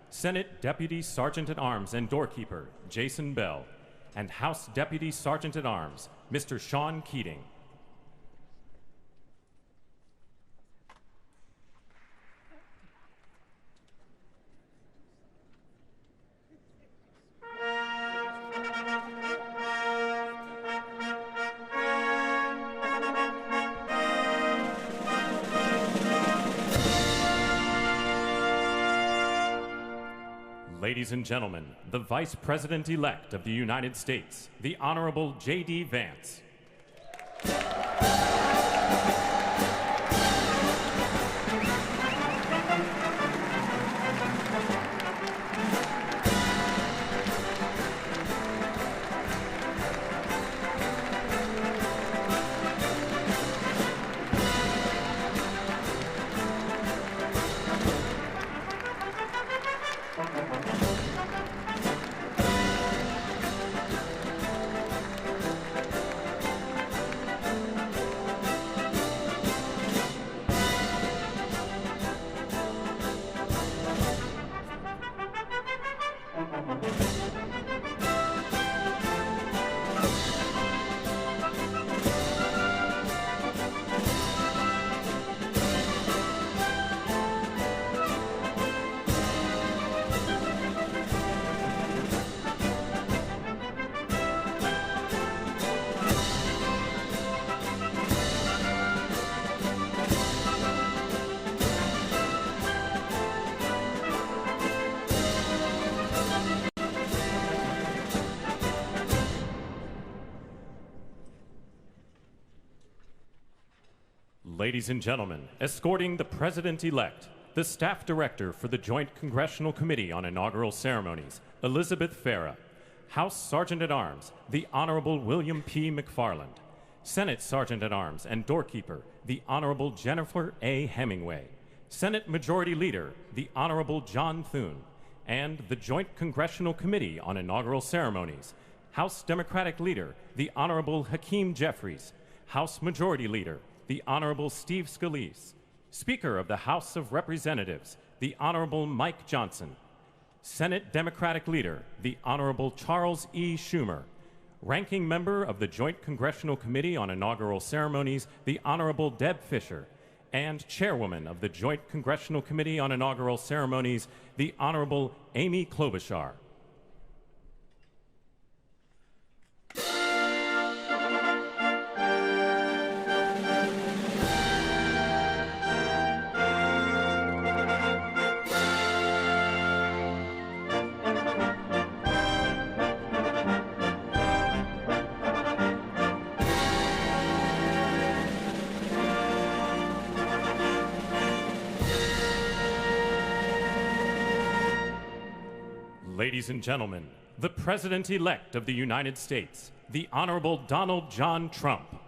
Senate Deputy Sergeant-at-Arms and Doorkeeper, Jason Bell, and House Deputy Sergeant-at-Arms, Mr. Sean Keating. Ladies and gentlemen, the Vice President-elect of the United States, the Honorable J.D. Vance. Ladies and gentlemen, escorting the President-elect, the Staff Director for the Joint Congressional Committee on Inaugural Ceremonies, Elizabeth Farah, House Sergeant-at-Arms, the Honorable William P. McFarland, Senate Sergeant-at-Arms and Doorkeeper, the Honorable Jennifer A. Hemingway, Senate Majority Leader, the Honorable John Thune, and the Joint Congressional Committee on Inaugural Ceremonies, House Democratic Leader, the Honorable Hakeem Jeffries, House Majority Leader, the Honorable Steve Scalise, Speaker of the House of Representatives, the Honorable Mike Johnson, Senate Democratic Leader, the Honorable Charles E. Schumer, Ranking Member of the Joint Congressional Committee on Inaugural Ceremonies, the Honorable Deb Fischer, and Chairwoman of the Joint Congressional Committee on Inaugural Ceremonies, the Honorable Amy Klobuchar. Ladies and gentlemen, the President-elect of the United States, the Honorable Donald John Trump.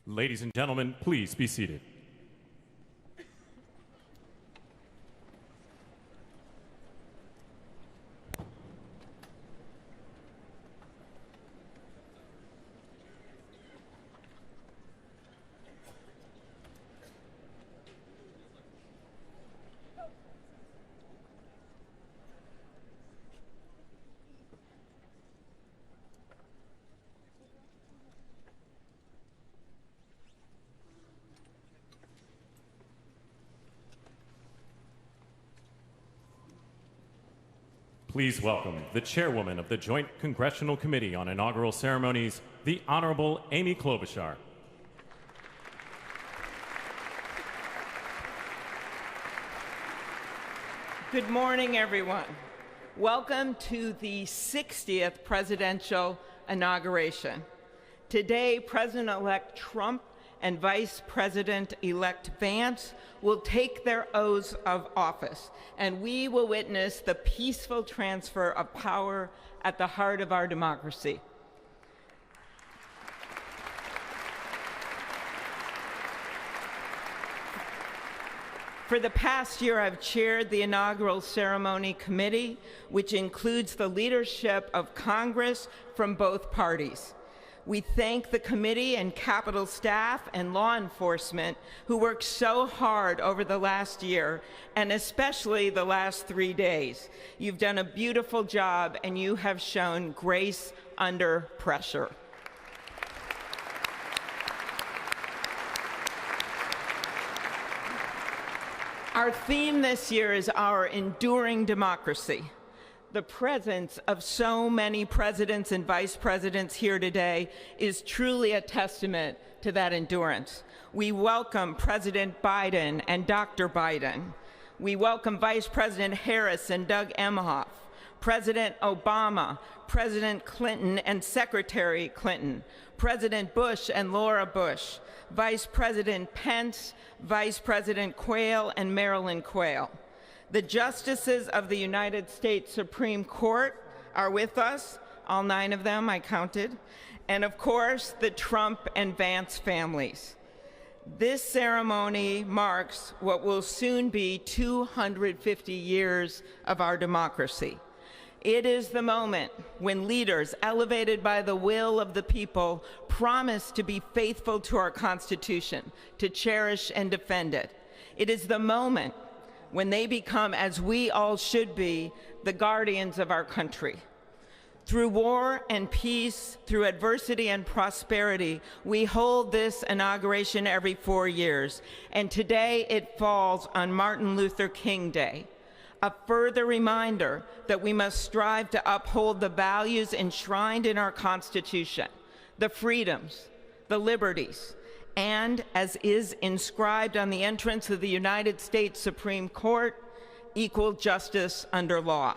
Ladies and gentlemen, please be seated. Please welcome the chairwoman of the Joint Congressional Committee on Inaugural Ceremonies, the Honorable Amy Klobuchar. Good morning, everyone. Welcome to the 60th presidential inauguration. Today, President-elect Trump and Vice President-elect Vance will take their oaths of office, and we will witness the peaceful transfer of power at the heart of our democracy. For the past year, I've chaired the inaugural ceremony committee, which includes the leadership of Congress from both parties. We thank the committee and Capitol staff and law enforcement who worked so hard over the last year, and especially the last 3 days. You've done a beautiful job, and you have shown grace under pressure. Our theme this year is our enduring democracy. The presence of so many presidents and vice presidents here today is truly a testament to that endurance. We welcome President Biden and Dr. Biden. We welcome Vice President Harris and Doug Emhoff, President Obama, President Clinton and Secretary Clinton, President Bush and Laura Bush, Vice President Pence, Vice President Quayle and Marilyn Quayle. The justices of the United States Supreme Court are with us, all 9 of them I counted, and of course the Trump and Vance families. This ceremony marks what will soon be 250 years of our democracy. It is the moment when leaders elevated by the will of the people promise to be faithful to our Constitution, to cherish and defend it. It is the moment when they become, as we all should be, the guardians of our country. Through war and peace, through adversity and prosperity, we hold this inauguration every 4 years, and today it falls on Martin Luther King Day. A further reminder that we must strive to uphold the values enshrined in our Constitution, the freedoms, the liberties, and, as is inscribed on the entrance of the United States Supreme Court, equal justice under law.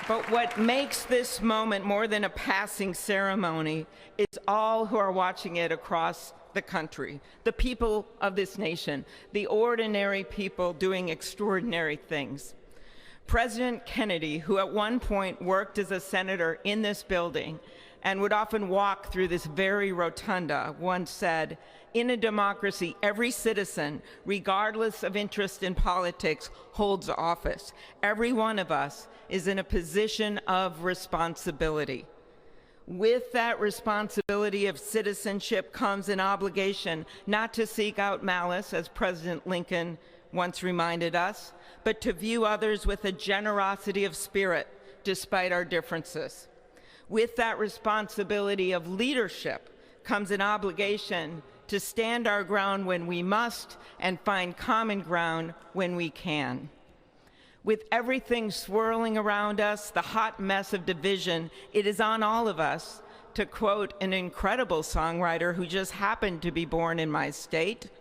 But what makes this moment more than a passing ceremony is all who are watching it across the country, the people of this nation, the ordinary people doing extraordinary things. President Kennedy, who at one point worked as a senator in this building and would often walk through this very rotunda, once said, "In a democracy, every citizen, regardless of interest in politics, holds office. Every one of us is in a position of responsibility." With that responsibility of citizenship comes an obligation not to seek out malice, as President Lincoln once reminded us, but to view others with a generosity of spirit despite our differences. With that responsibility of leadership comes an obligation to stand our ground when we must and find common ground when we can. With everything swirling around us, the hot mess of division, it is on all of us, to quote an incredible songwriter who just happened to be born in my state,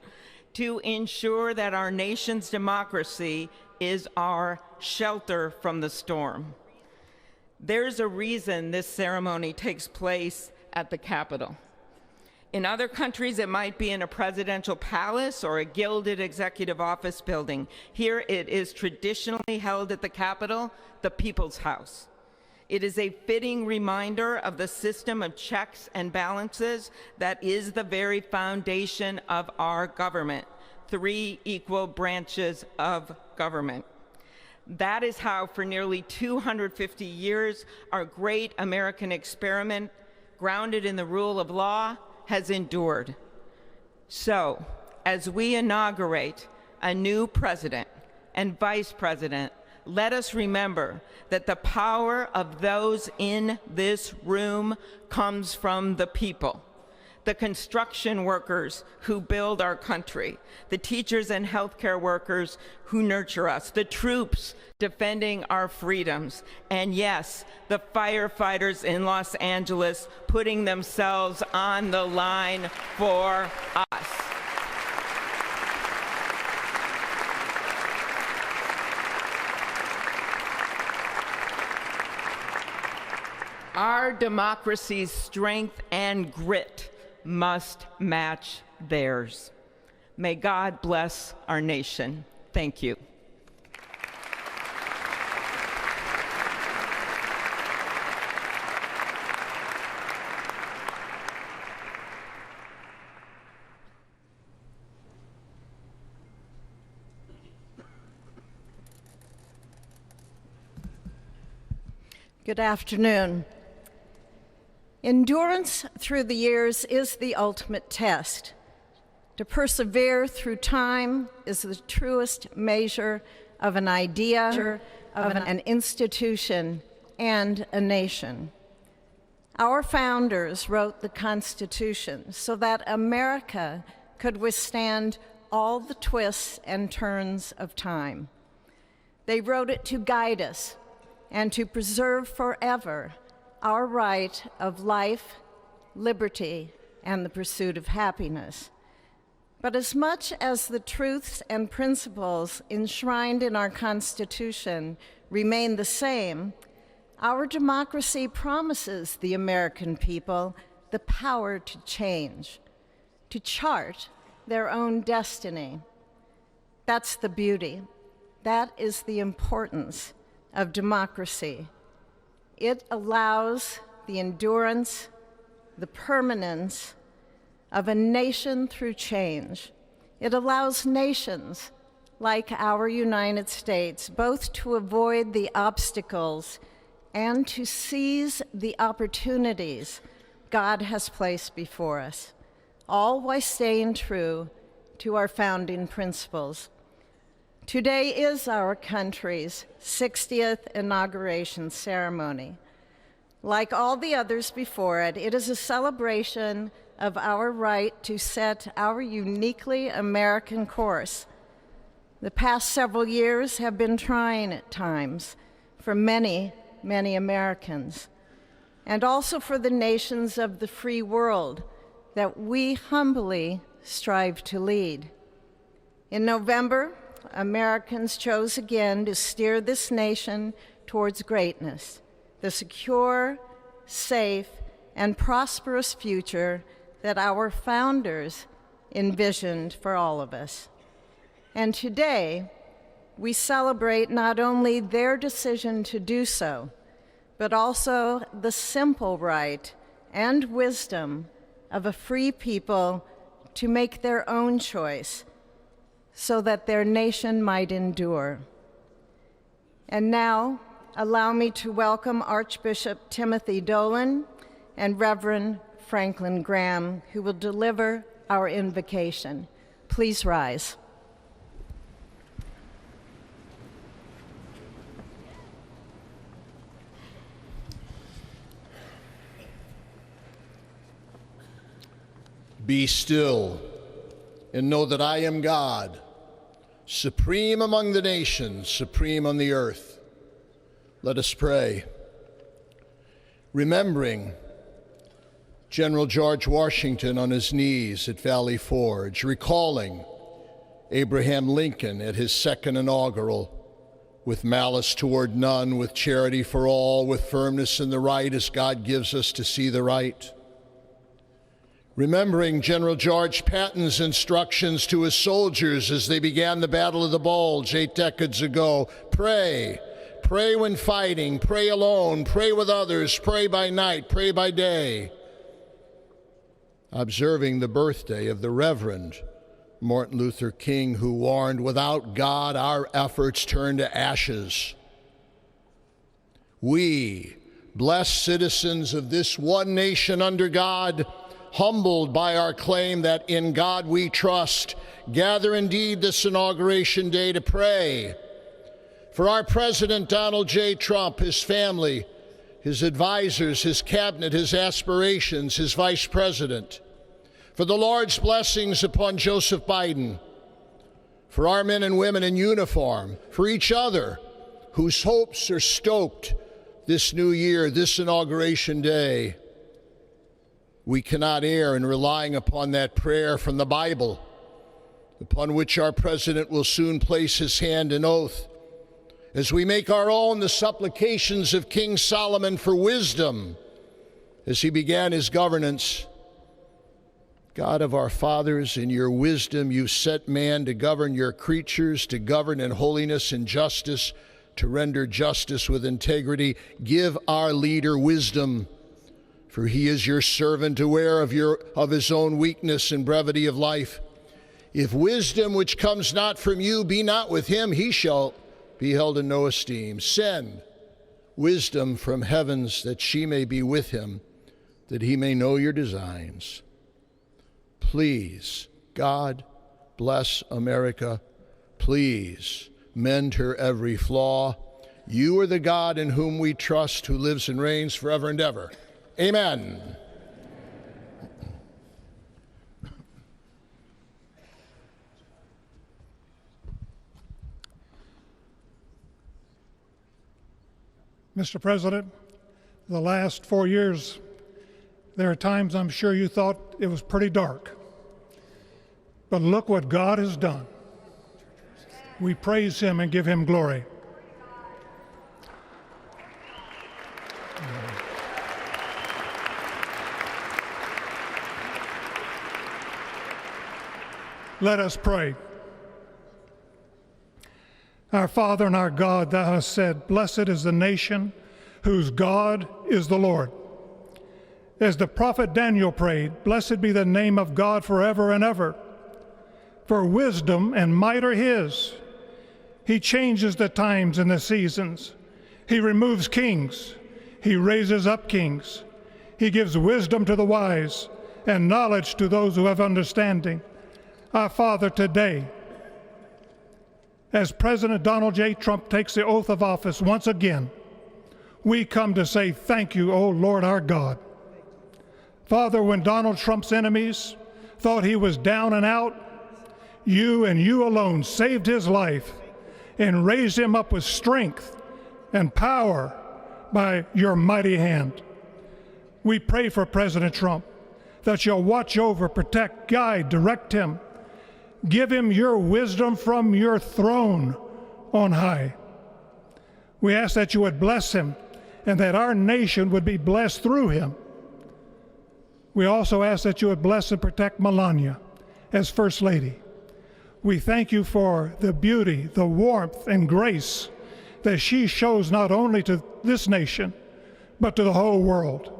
to ensure that our nation's democracy is our shelter from the storm. There's a reason this ceremony takes place at the Capitol. In other countries, it might be in a presidential palace or a gilded executive office building. Here it is traditionally held at the Capitol, the People's House. It is a fitting reminder of the system of checks and balances that is the very foundation of our government, 3 equal branches of government. That is how, for nearly 250 years, our great American experiment, grounded in the rule of law, has endured. So, as we inaugurate a new president and vice president, let us remember that the power of those in this room comes from the people. the construction workers who build our country, the teachers and healthcare workers who nurture us, the troops defending our freedoms, and yes, the firefighters in Los Angeles putting themselves on the line for us. Our democracy's strength and grit must match theirs. May God bless our nation. Thank you. Good afternoon. Endurance through the years is the ultimate test. To persevere through time is the truest measure of an idea, of an institution, and a nation. Our founders wrote the Constitution so that America could withstand all the twists and turns of time. They wrote it to guide us and to preserve forever our right of life, liberty, and the pursuit of happiness. But as much as the truths and principles enshrined in our Constitution remain the same, our democracy promises the American people the power to change, to chart their own destiny. That's the beauty. That is the importance of democracy. It allows the endurance, the permanence of a nation through change. It allows nations like our United States both to avoid the obstacles and to seize the opportunities God has placed before us, all while staying true to our founding principles. Today is our country's 60th inauguration ceremony. Like all the others before it, it is a celebration of our right to set our uniquely American course. The past several years have been trying at times for many, many Americans, and also for the nations of the free world that we humbly strive to lead. In November, Americans chose again to steer this nation towards greatness, the secure, safe, and prosperous future that our founders envisioned for all of us. And today, we celebrate not only their decision to do so, but also the simple right and wisdom of a free people to make their own choice so that their nation might endure. And now, allow me to welcome Archbishop Timothy Dolan and Reverend Franklin Graham, who will deliver our invocation. Please rise. Be still and know that I am God, supreme among the nations, supreme on the earth. Let us pray. Remembering General George Washington on his knees at Valley Forge, recalling Abraham Lincoln at his second inaugural, with malice toward none, with charity for all, with firmness in the right as God gives us to see the right. Remembering General George Patton's instructions to his soldiers as they began the Battle of the Bulge 8 decades ago. Pray. Pray when fighting. Pray alone. Pray with others. Pray by night. Pray by day. Observing the birthday of the Reverend Martin Luther King, who warned, without God, our efforts turn to ashes. We, blessed citizens of this one nation under God, humbled by our claim that in God we trust, gather indeed this Inauguration Day to pray for our President Donald J. Trump, his family, his advisors, his cabinet, his aspirations, his vice president. for the Lord's blessings upon Joseph Biden, for our men and women in uniform, for each other whose hopes are stoked this new year, this Inauguration Day. We cannot err in relying upon that prayer from the Bible, upon which our president will soon place his hand and oath, as we make our own the supplications of King Solomon for wisdom as he began his governance. God of our fathers, in your wisdom you set man to govern your creatures, to govern in holiness and justice, to render justice with integrity. Give our leader wisdom, for he is your servant, aware of his own weakness and brevity of life. If wisdom which comes not from you be not with him, he shall be held in no esteem. Send wisdom from heavens that she may be with him, that he may know your designs. Please, God, bless America. Please, mend her every flaw. You are the God in whom we trust, who lives and reigns forever and ever. Amen. Mr. President, the last 4 years, there are times I'm sure you thought it was pretty dark. But look what God has done. We praise him and give him glory. Let us pray. Our Father and our God, thou hast said, blessed is the nation whose God is the Lord. As the prophet Daniel prayed, blessed be the name of God forever and ever. For wisdom and might are his. He changes the times and the seasons. He removes kings. He raises up kings. He gives wisdom to the wise and knowledge to those who have understanding. Our Father, today, as President Donald J. Trump takes the oath of office once again, we come to say thank you, O Lord our God. Father, when Donald Trump's enemies thought he was down and out, you and you alone saved his life and raised him up with strength and power by your mighty hand. We pray for President Trump that you'll watch over, protect, guide, direct him. Give him your wisdom from your throne on high. We ask that you would bless him and that our nation would be blessed through him. We also ask that you would bless and protect Melania as First Lady. We thank you for the beauty, the warmth, and grace that she shows not only to this nation, but to the whole world.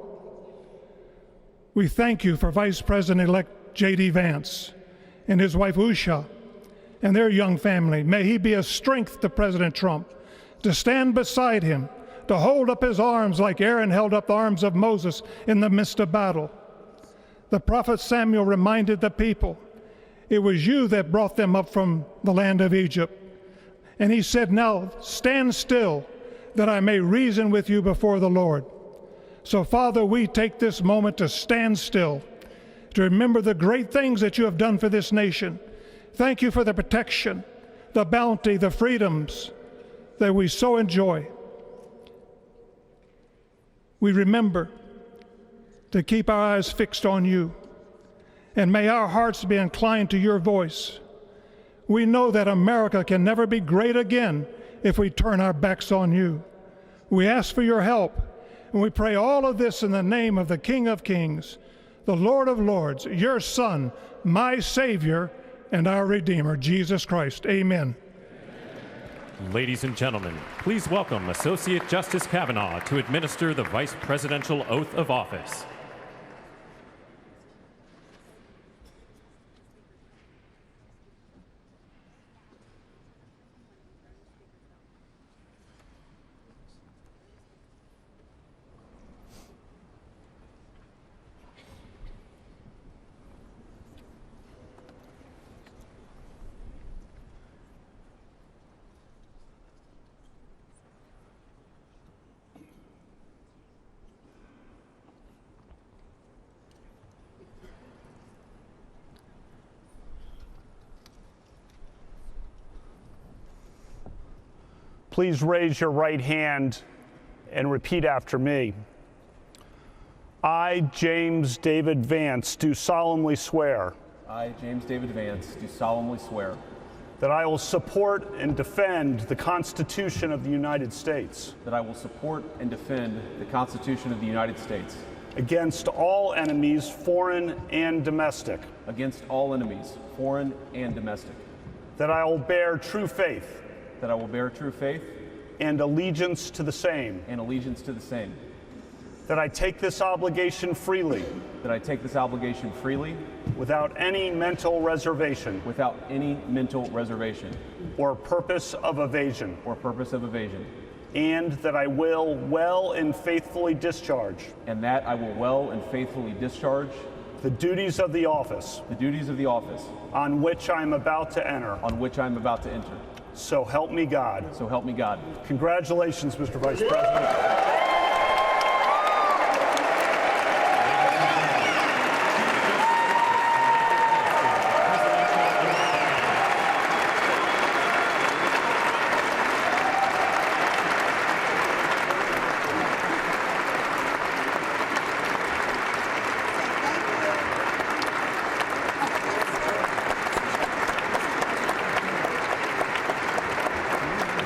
We thank you for Vice President-elect J.D. Vance and his wife Usha and their young family. May he be a strength to President Trump, to stand beside him, to hold up his arms like Aaron held up the arms of Moses in the midst of battle. The prophet Samuel reminded the people, it was you that brought them up from the land of Egypt. And he said, now stand still that I may reason with you before the Lord. So Father, we take this moment to stand still, to remember the great things that you have done for this nation. Thank you for the protection, the bounty, the freedoms that we so enjoy. We remember to keep our eyes fixed on you, and may our hearts be inclined to your voice. We know that America can never be great again if we turn our backs on you. We ask for your help, and we pray all of this in the name of the King of Kings, the Lord of Lords, your Son, my Savior, and our Redeemer, Jesus Christ. Amen. Ladies and gentlemen, please welcome Associate Justice Kavanaugh to administer the Vice Presidential Oath of Office. Please raise your right hand and repeat after me. I, James David Vance, do solemnly swear. I, James David Vance, do solemnly swear that I will support and defend the Constitution of the United States. that I will support and defend the Constitution of the United States Against all enemies, foreign and domestic. against all enemies, foreign and domestic. That I will bear true faith That I will bear true faith and allegiance to the same. and allegiance to the same. That I take this obligation freely. That I take this obligation freely without any mental reservation. without any mental reservation or purpose of evasion. or purpose of evasion. And that I will well and faithfully discharge. And that I will well and faithfully discharge the duties of the office. the duties of the office On which I am about to enter. on which I am about to enter. So help me God. So help me God. Congratulations, Mr. Vice President.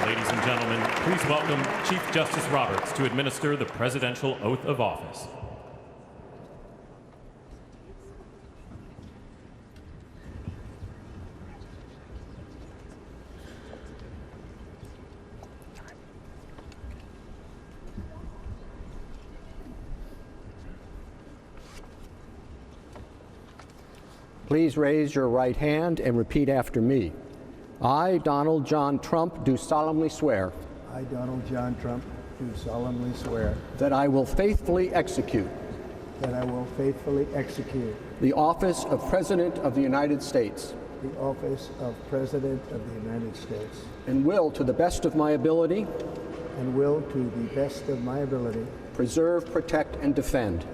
Ladies and gentlemen, please welcome Chief Justice Roberts to administer the presidential oath of office. Please raise your right hand and repeat after me. I, Donald John Trump, do solemnly swear I, Donald John Trump, do solemnly swear that I will faithfully execute that I will faithfully execute the office of President of the United States the office of President of the United States and will, to the best of my ability, and will, to the best of my ability, preserve, protect, and defend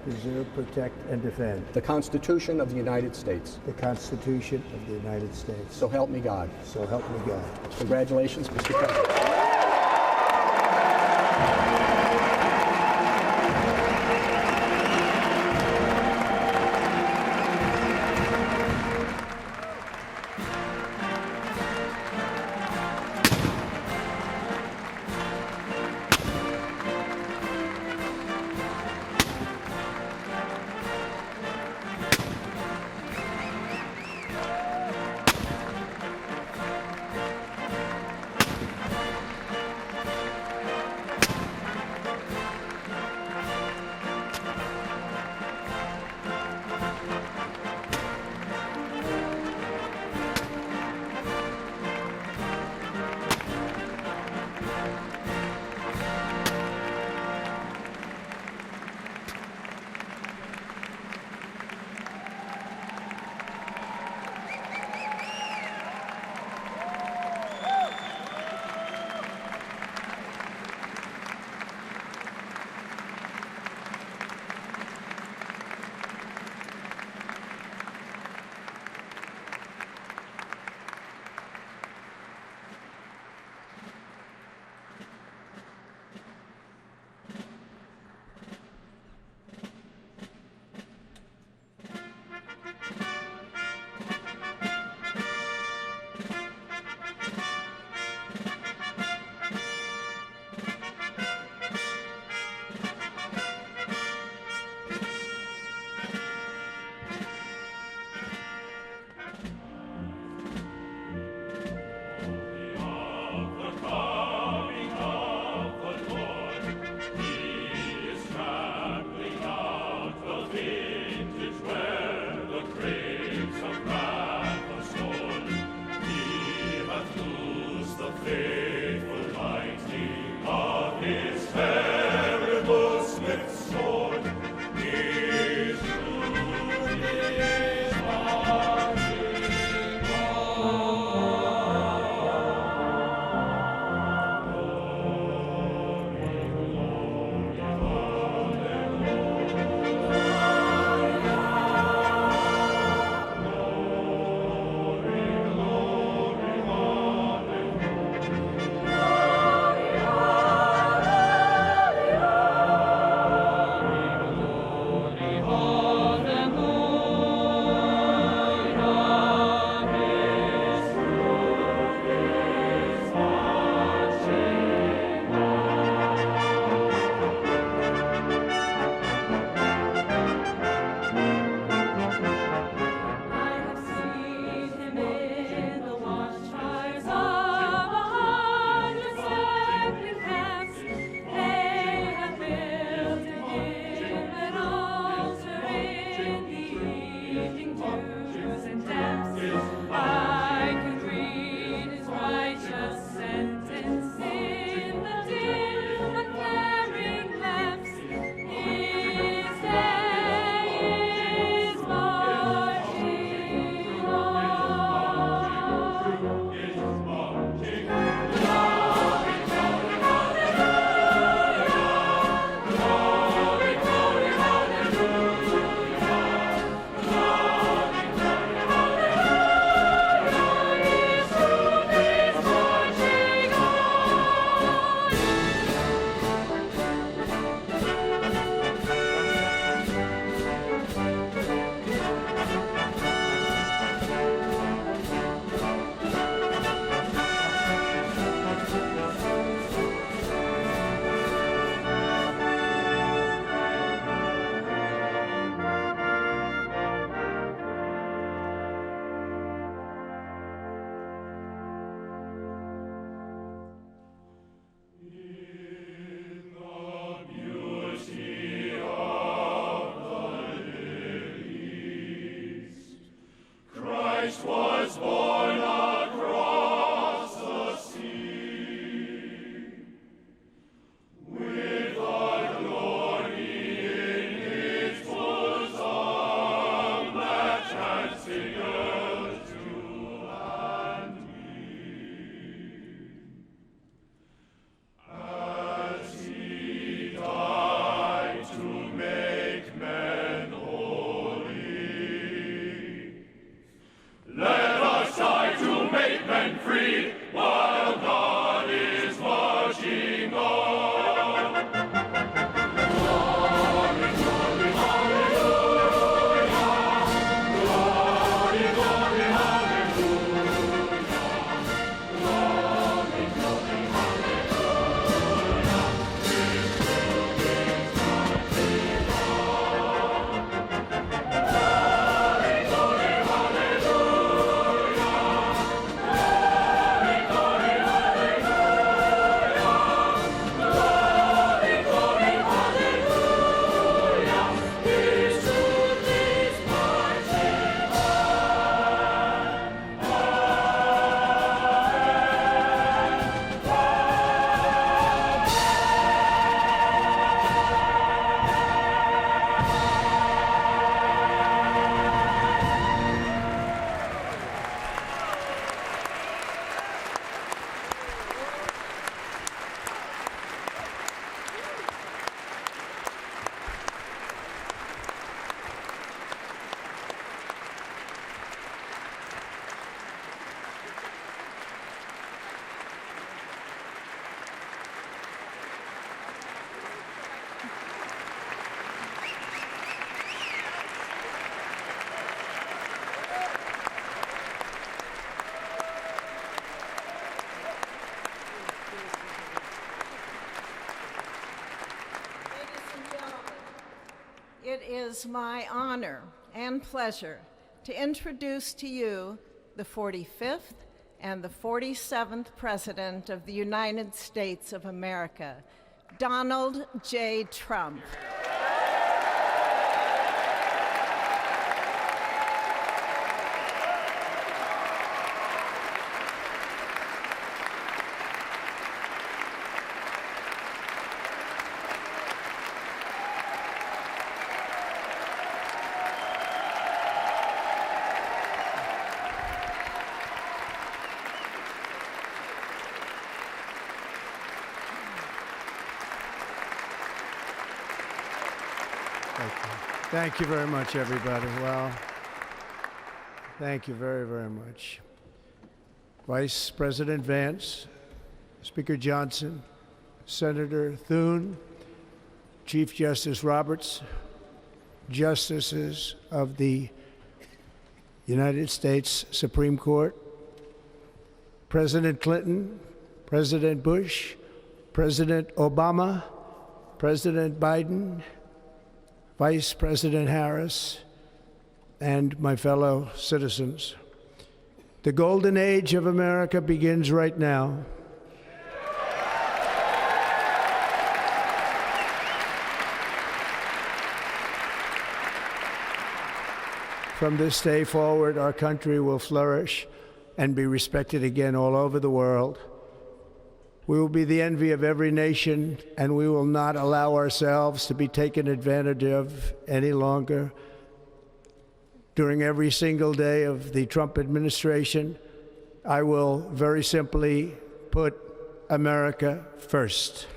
preserve, protect, and defend the Constitution of the United States. the Constitution of the United States. So help me God. So help me God. Congratulations, Mr. President. It is my honor and pleasure to introduce to you the 45th and the 47th President of the United States of America, Donald J. Trump. Thank you very much, everybody. Well, thank you very, very much. Vice President Vance, Speaker Johnson, Senator Thune, Chief Justice Roberts, Justices of the United States Supreme Court, President Clinton, President Bush, President Obama, President Biden, Vice President Harris, and my fellow citizens. The golden age of America begins right now. From this day forward, our country will flourish and be respected again all over the world. We will be the envy of every nation, and we will not allow ourselves to be taken advantage of any longer. During every single day of the Trump administration, I will very simply put America first.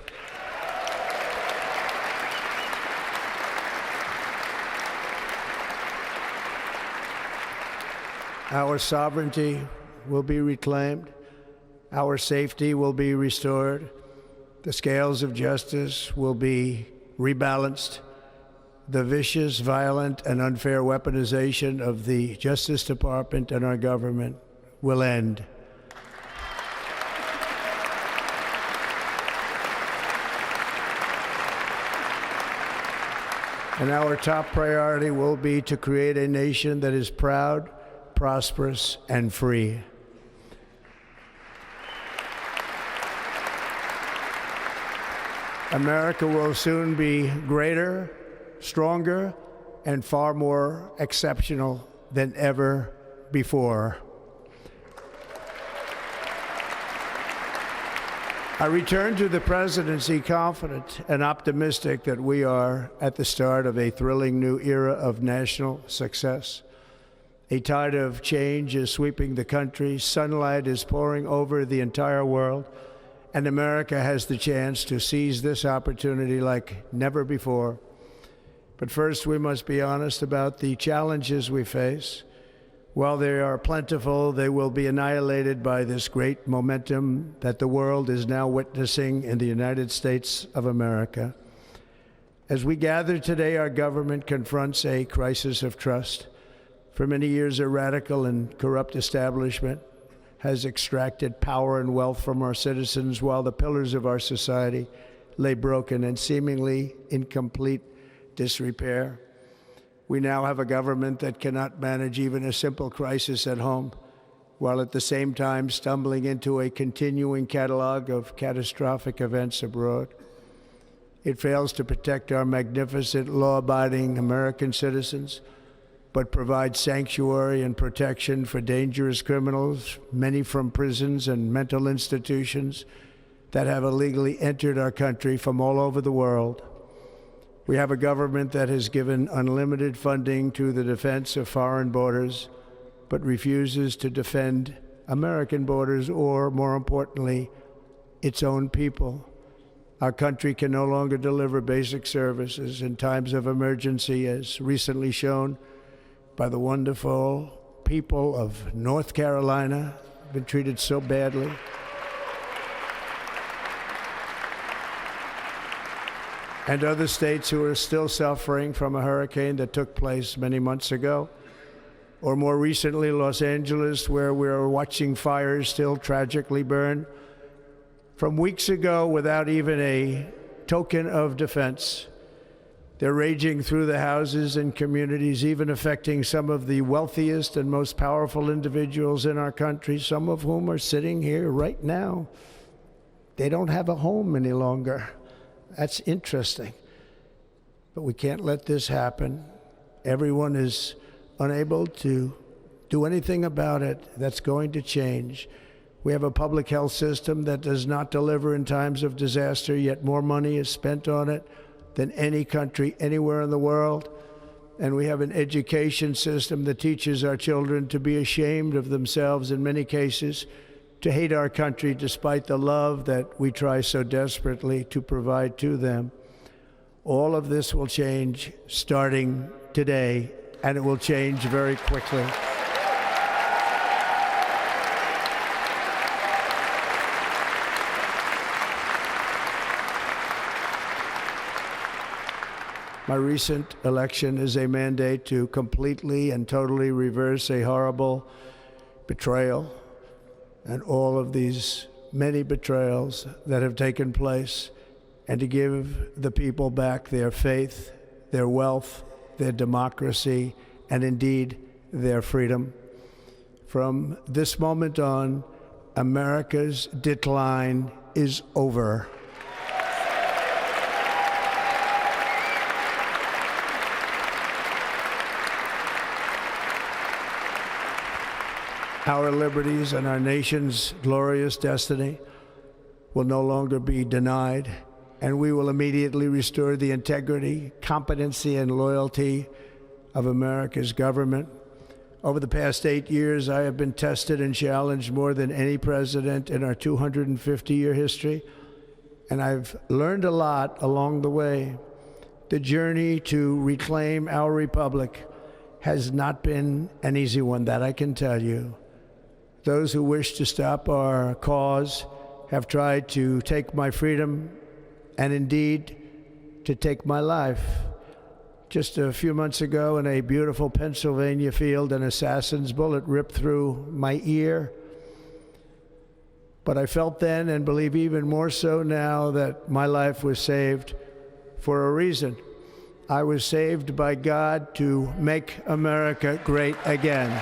Our sovereignty will be reclaimed. Our safety will be restored. The scales of justice will be rebalanced. The vicious, violent, and unfair weaponization of the Justice Department and our government will end. And our top priority will be to create a nation that is proud, prosperous, and free. America will soon be greater, stronger, and far more exceptional than ever before. I return to the presidency confident and optimistic that we are at the start of a thrilling new era of national success. A tide of change is sweeping the country, sunlight is pouring over the entire world, and America has the chance to seize this opportunity like never before. But first, we must be honest about the challenges we face. While they are plentiful, they will be annihilated by this great momentum that the world is now witnessing in the United States of America. As we gather today, our government confronts a crisis of trust. For many years, a radical and corrupt establishment has extracted power and wealth from our citizens while the pillars of our society lay broken and seemingly in complete disrepair. We now have a government that cannot manage even a simple crisis at home, while at the same time stumbling into a continuing catalog of catastrophic events abroad. It fails to protect our magnificent, law-abiding American citizens, but provides sanctuary and protection for dangerous criminals, many from prisons and mental institutions that have illegally entered our country from all over the world. We have a government that has given unlimited funding to the defense of foreign borders, but refuses to defend American borders or, more importantly, its own people. Our country can no longer deliver basic services in times of emergency, as recently shown by the wonderful people of North Carolina, been treated so badly. And other states who are still suffering from a hurricane that took place many months ago. Or more recently, Los Angeles, where we're watching fires still tragically burn. From weeks ago, without even a token of defense, They're raging through the houses and communities, even affecting some of the wealthiest and most powerful individuals in our country, some of whom are sitting here right now. They don't have a home any longer. That's interesting. But we can't let this happen. Everyone is unable to do anything about it. That's going to change. We have a public health system that does not deliver in times of disaster, yet more money is spent on it than any country anywhere in the world. And we have an education system that teaches our children to be ashamed of themselves in many cases, to hate our country despite the love that we try so desperately to provide to them. All of this will change starting today, and it will change very quickly. My recent election is a mandate to completely and totally reverse a horrible betrayal and all of these many betrayals that have taken place, and to give the people back their faith, their wealth, their democracy, and indeed their freedom. From this moment on, America's decline is over. Our liberties and our nation's glorious destiny will no longer be denied, and we will immediately restore the integrity, competency, and loyalty of America's government. Over the past 8 years, I have been tested and challenged more than any president in our 250-year history, and I've learned a lot along the way. The journey to reclaim our republic has not been an easy one, that I can tell you. Those who wish to stop our cause have tried to take my freedom and indeed to take my life. Just a few months ago in a beautiful Pennsylvania field, an assassin's bullet ripped through my ear. But I felt then, and believe even more so now, that my life was saved for a reason. I was saved by God to make America great again.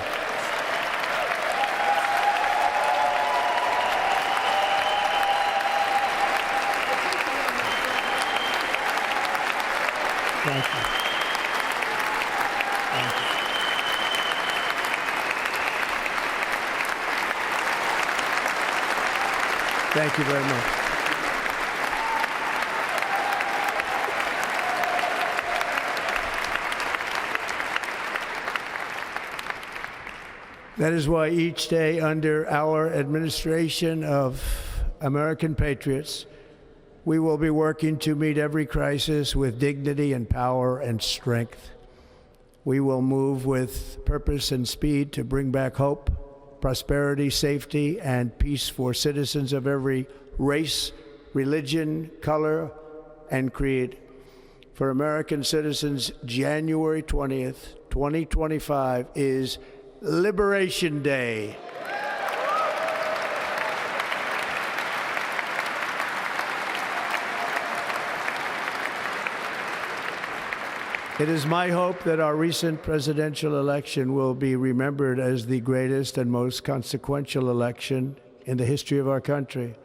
Thank you. Thank you. Thank you very much. That is why each day under our administration of American patriots, we will be working to meet every crisis with dignity and power and strength. We will move with purpose and speed to bring back hope, prosperity, safety, and peace for citizens of every race, religion, color, and creed. For American citizens, January 20th, 2025 is Liberation Day. It is my hope that our recent presidential election will be remembered as the greatest and most consequential election in the history of our country.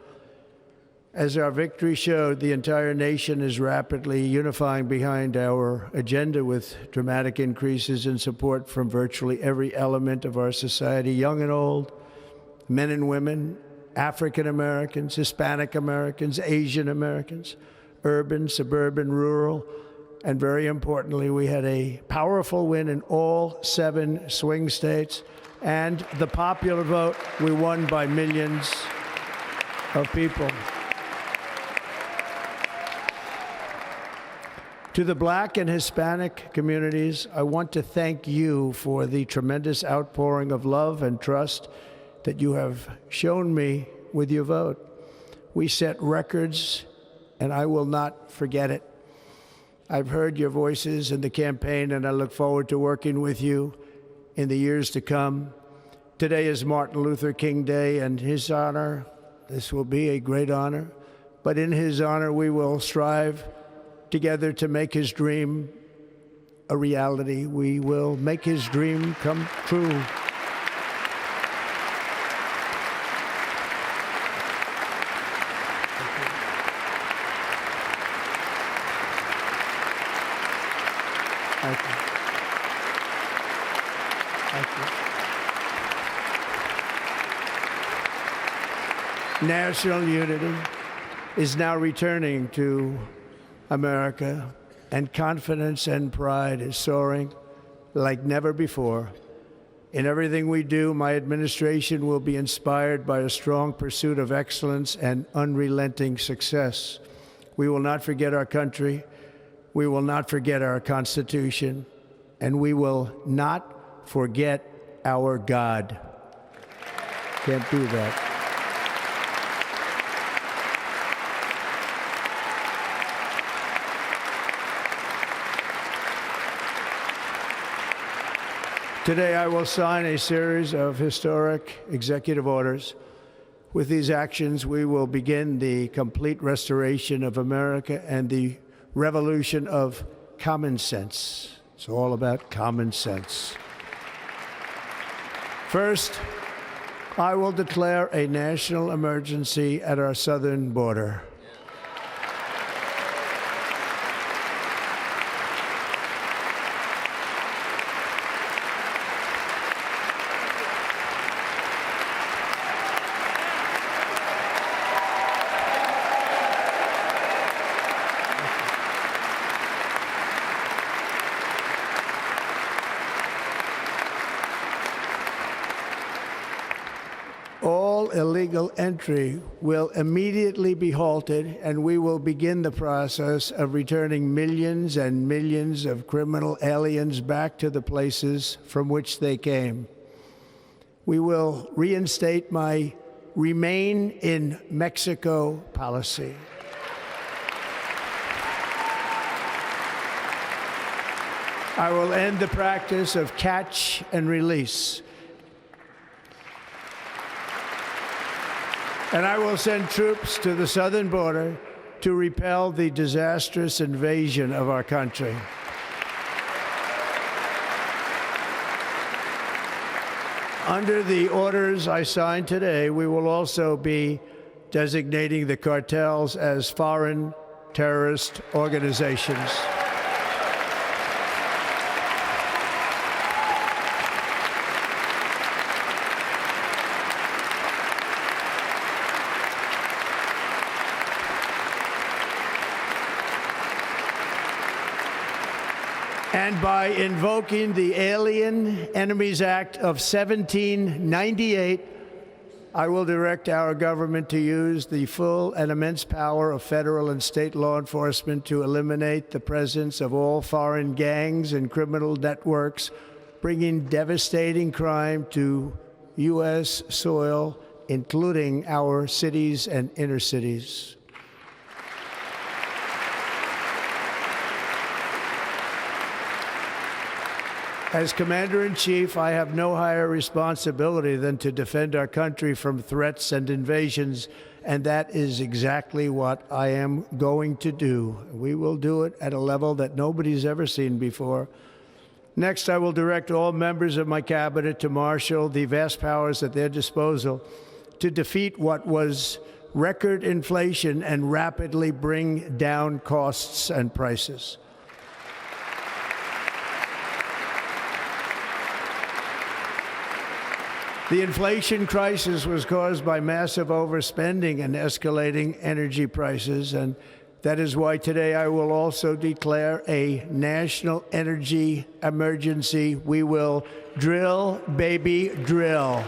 As our victory showed, the entire nation is rapidly unifying behind our agenda with dramatic increases in support from virtually every element of our society, young and old, men and women, African Americans, Hispanic Americans, Asian Americans, urban, suburban, rural. And very importantly, we had a powerful win in all 7 swing states. And the popular vote, we won by millions of people. To the Black and Hispanic communities, I want to thank you for the tremendous outpouring of love and trust that you have shown me with your vote. We set records, and I will not forget it. I've heard your voices in the campaign, and I look forward to working with you in the years to come. Today is Martin Luther King Day, and his honor, this will be a great honor, but in his honor we will strive together to make his dream a reality. We will make his dream come true. Thank you. Thank you. National unity is now returning to America, and confidence and pride is soaring like never before. In everything we do, my administration will be inspired by a strong pursuit of excellence and unrelenting success. We will not forget our country. We will not forget our Constitution, and we will not forget our God. Can't do that. Today, I will sign a series of historic executive orders. With these actions, we will begin the complete restoration of America and the revolution of common sense. It's all about common sense. First, I will declare a national emergency at our southern border. All illegal entry will immediately be halted, and we will begin the process of returning millions and millions of criminal aliens back to the places from which they came. We will reinstate my Remain in Mexico policy. I will end the practice of catch and release. And I will send troops to the southern border to repel the disastrous invasion of our country. Under the orders I signed today, we will also be designating the cartels as foreign terrorist organizations. And by invoking the Alien Enemies Act of 1798, I will direct our government to use the full and immense power of federal and state law enforcement to eliminate the presence of all foreign gangs and criminal networks, bringing devastating crime to U.S. soil, including our cities and inner cities. As Commander-in-Chief, I have no higher responsibility than to defend our country from threats and invasions, and that is exactly what I am going to do. We will do it at a level that nobody's ever seen before. Next, I will direct all members of my cabinet to marshal the vast powers at their disposal to defeat what was record inflation and rapidly bring down costs and prices. The inflation crisis was caused by massive overspending and escalating energy prices, and that is why today I will also declare a national energy emergency. We will drill, baby, drill.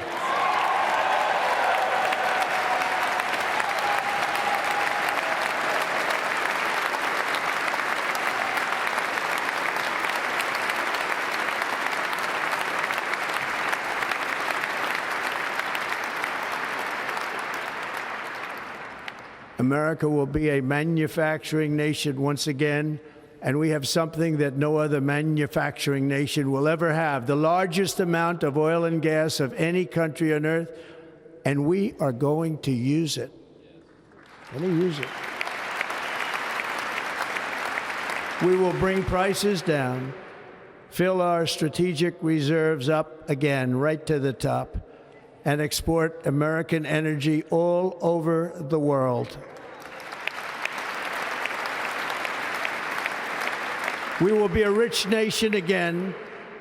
America will be a manufacturing nation once again, and we have something that no other manufacturing nation will ever have, the largest amount of oil and gas of any country on earth, and we are going to use it. Let me use it. We will bring prices down, fill our strategic reserves up again, right to the top, and export American energy all over the world. We will be a rich nation again,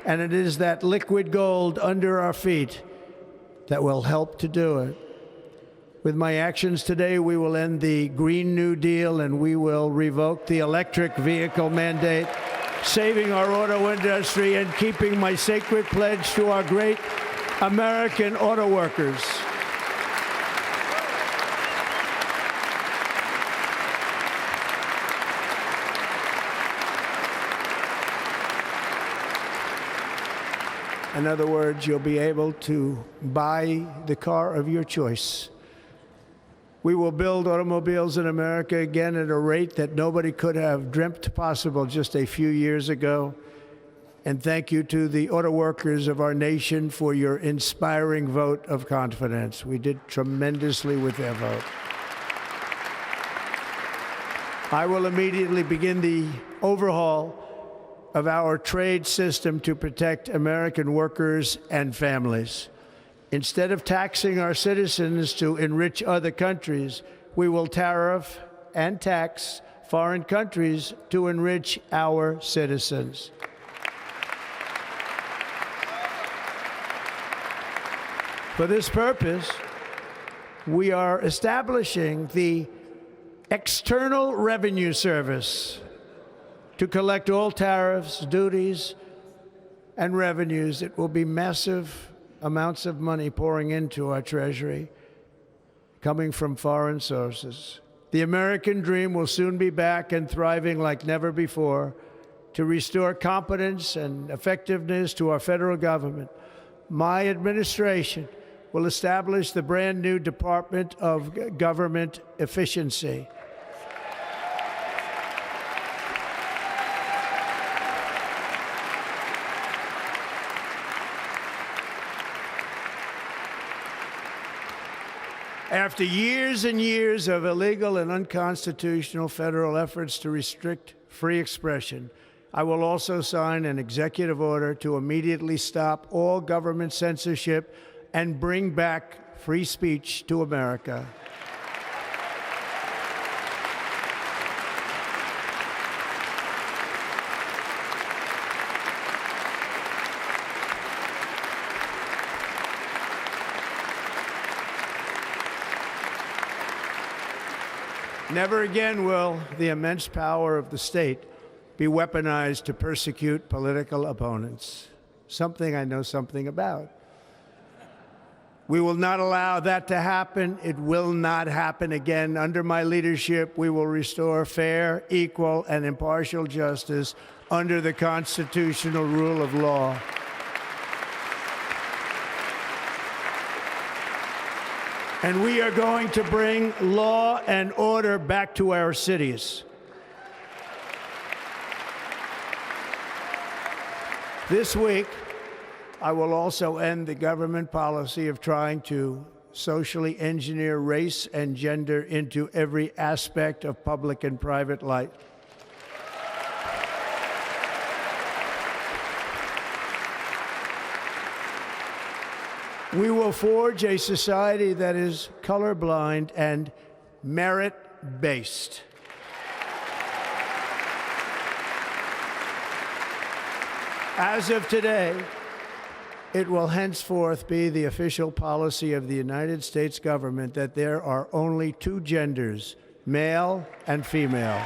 and it is that liquid gold under our feet that will help to do it. With my actions today, we will end the Green New Deal and we will revoke the electric vehicle mandate, saving our auto industry and keeping my sacred pledge to our great American auto workers. In other words, you'll be able to buy the car of your choice. We will build automobiles in America again at a rate that nobody could have dreamt possible just a few years ago. And thank you to the auto workers of our nation for your inspiring vote of confidence. We did tremendously with their vote. I will immediately begin the overhaul of our trade system to protect American workers and families. Instead of taxing our citizens to enrich other countries, we will tariff and tax foreign countries to enrich our citizens. For this purpose, we are establishing the External Revenue Service to collect all tariffs, duties, and revenues. It will be massive amounts of money pouring into our treasury, coming from foreign sources. The American dream will soon be back and thriving like never before to restore competence and effectiveness to our federal government. My administration will establish the brand new Department of Government Efficiency. After years and years of illegal and unconstitutional federal efforts to restrict free expression, I will also sign an executive order to immediately stop all government censorship and bring back free speech to America. Never again will the immense power of the state be weaponized to persecute political opponents, something I know something about. We will not allow that to happen. It will not happen again. Under my leadership, we will restore fair, equal, and impartial justice under the constitutional rule of law. And we are going to bring law and order back to our cities. This week, I will also end the government policy of trying to socially engineer race and gender into every aspect of public and private life. We will forge a society that is colorblind and merit-based. As of today, it will henceforth be the official policy of the United States government that there are only two genders, male and female.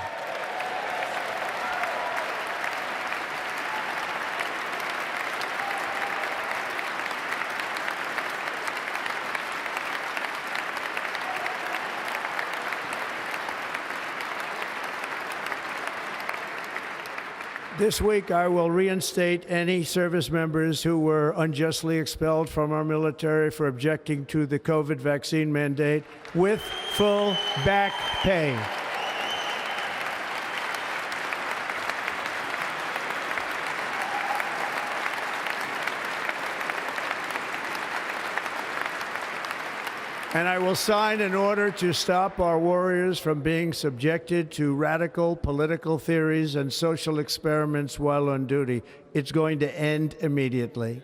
This week, I will reinstate any service members who were unjustly expelled from our military for objecting to the COVID vaccine mandate with full back pay. And I will sign an order to stop our warriors from being subjected to radical political theories and social experiments while on duty. It's going to end immediately.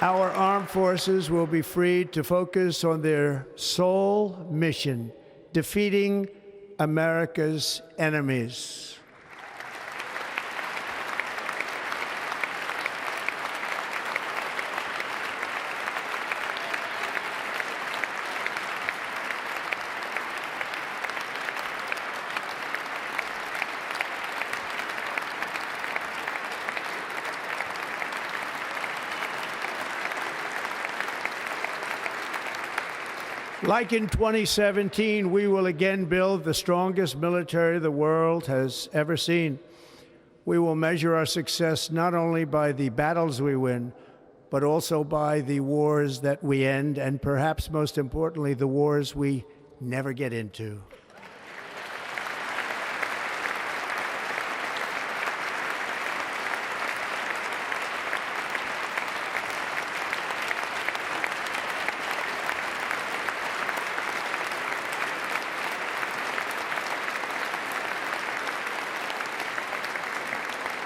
Our armed forces will be freed to focus on their sole mission, defeating America's enemies. Like in 2017, we will again build the strongest military the world has ever seen. We will measure our success not only by the battles we win, but also by the wars that we end, and perhaps most importantly, the wars we never get into.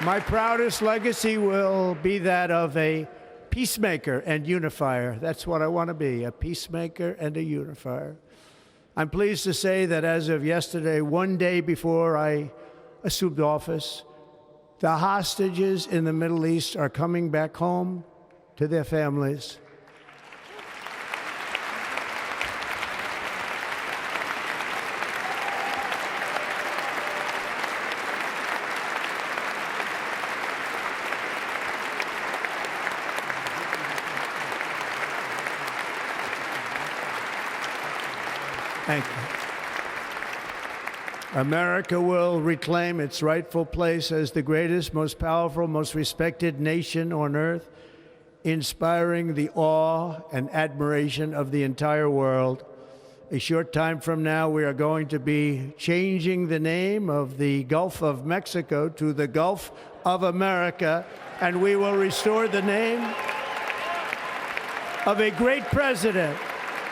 My proudest legacy will be that of a peacemaker and unifier. That's what I want to be, a peacemaker and a unifier. I'm pleased to say that as of yesterday, one day before I assumed office, the hostages in the Middle East are coming back home to their families. Thank you. America will reclaim its rightful place as the greatest, most powerful, most respected nation on earth, inspiring the awe and admiration of the entire world. A short time from now, we are going to be changing the name of the Gulf of Mexico to the Gulf of America, and we will restore the name of a great president,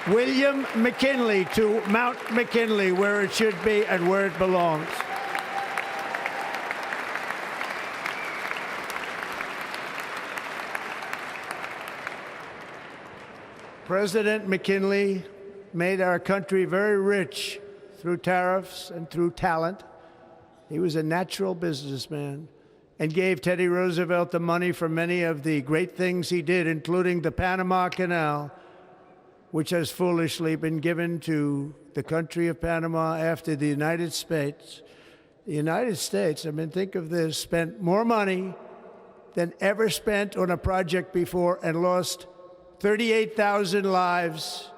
William McKinley, to Mount McKinley, where it should be and where it belongs. President McKinley made our country very rich through tariffs and through talent. He was a natural businessman and gave Teddy Roosevelt the money for many of the great things he did, including the Panama Canal, which has foolishly been given to the country of Panama after the United States. The United States, I mean, think of this, spent more money than ever spent on a project before and lost 38,000 lives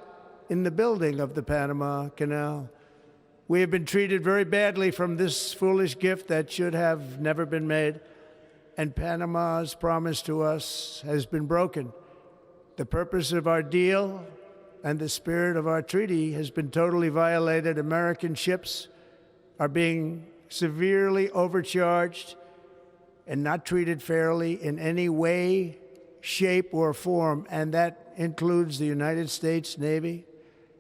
in the building of the Panama Canal. We have been treated very badly from this foolish gift that should have never been made, and Panama's promise to us has been broken. The purpose of our deal and the spirit of our treaty has been totally violated. American ships are being severely overcharged and not treated fairly in any way, shape, or form, and that includes the United States Navy.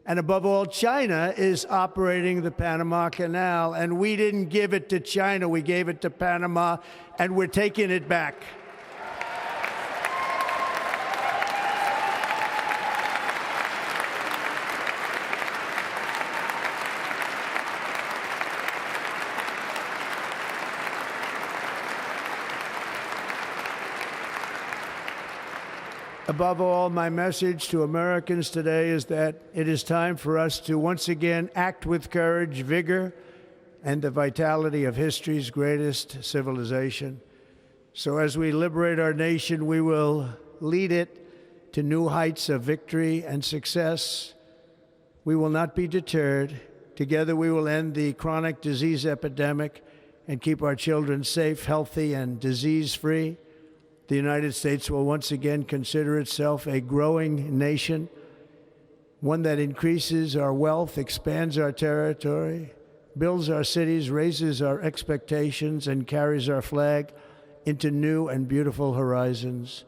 And above all, China is operating the Panama Canal, and we didn't give it to China, we gave it to Panama, and we're taking it back. Above all, my message to Americans today is that it is time for us to once again act with courage, vigor, and the vitality of history's greatest civilization. So as we liberate our nation, we will lead it to new heights of victory and success. We will not be deterred. Together we will end the chronic disease epidemic and keep our children safe, healthy, and disease-free. The United States will once again consider itself a growing nation, one that increases our wealth, expands our territory, builds our cities, raises our expectations, and carries our flag into new and beautiful horizons.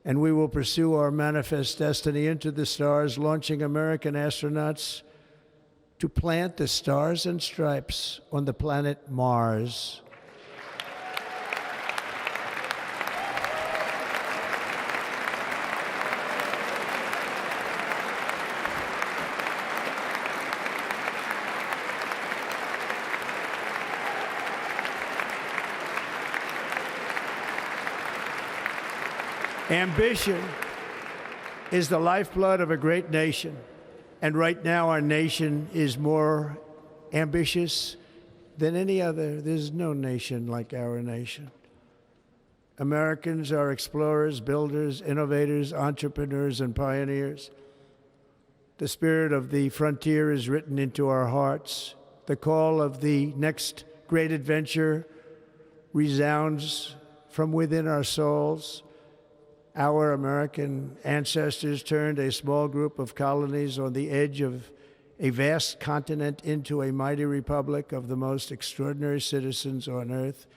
and we will pursue our manifest destiny into the stars, launching American astronauts to plant the stars and stripes on the planet Mars. Ambition is the lifeblood of a great nation, and right now our nation is more ambitious than any other. There's no nation like our nation. Americans are explorers, builders, innovators, entrepreneurs, and pioneers. The spirit of the frontier is written into our hearts. The call of the next great adventure resounds from within our souls. Our American ancestors turned a small group of colonies on the edge of a vast continent into a mighty republic of the most extraordinary citizens on earth.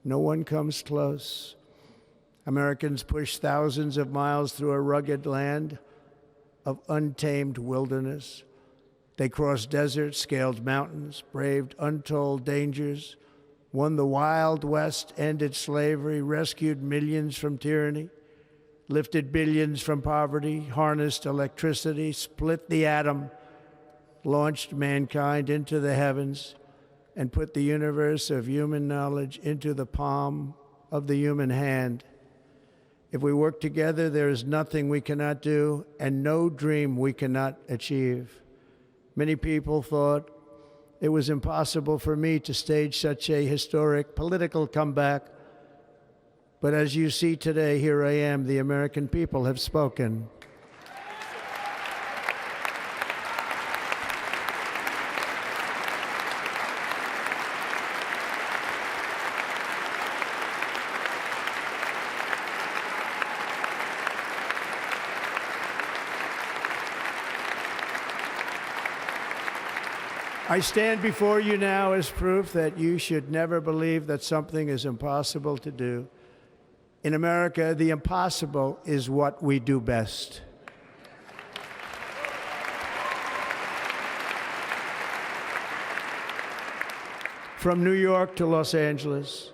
No one comes close. Americans pushed thousands of miles through a rugged land of untamed wilderness. They crossed deserts, scaled mountains, braved untold dangers, won the Wild West, ended slavery, rescued millions from tyranny, lifted billions from poverty, harnessed electricity, split the atom, launched mankind into the heavens, and put the universe of human knowledge into the palm of the human hand. If we work together, there is nothing we cannot do and no dream we cannot achieve. Many people thought it was impossible for me to stage such a historic political comeback. But as you see today, here I am. The American people have spoken. I stand before you now as proof that you should never believe that something is impossible to do. In America, the impossible is what we do best. From New York to Los Angeles,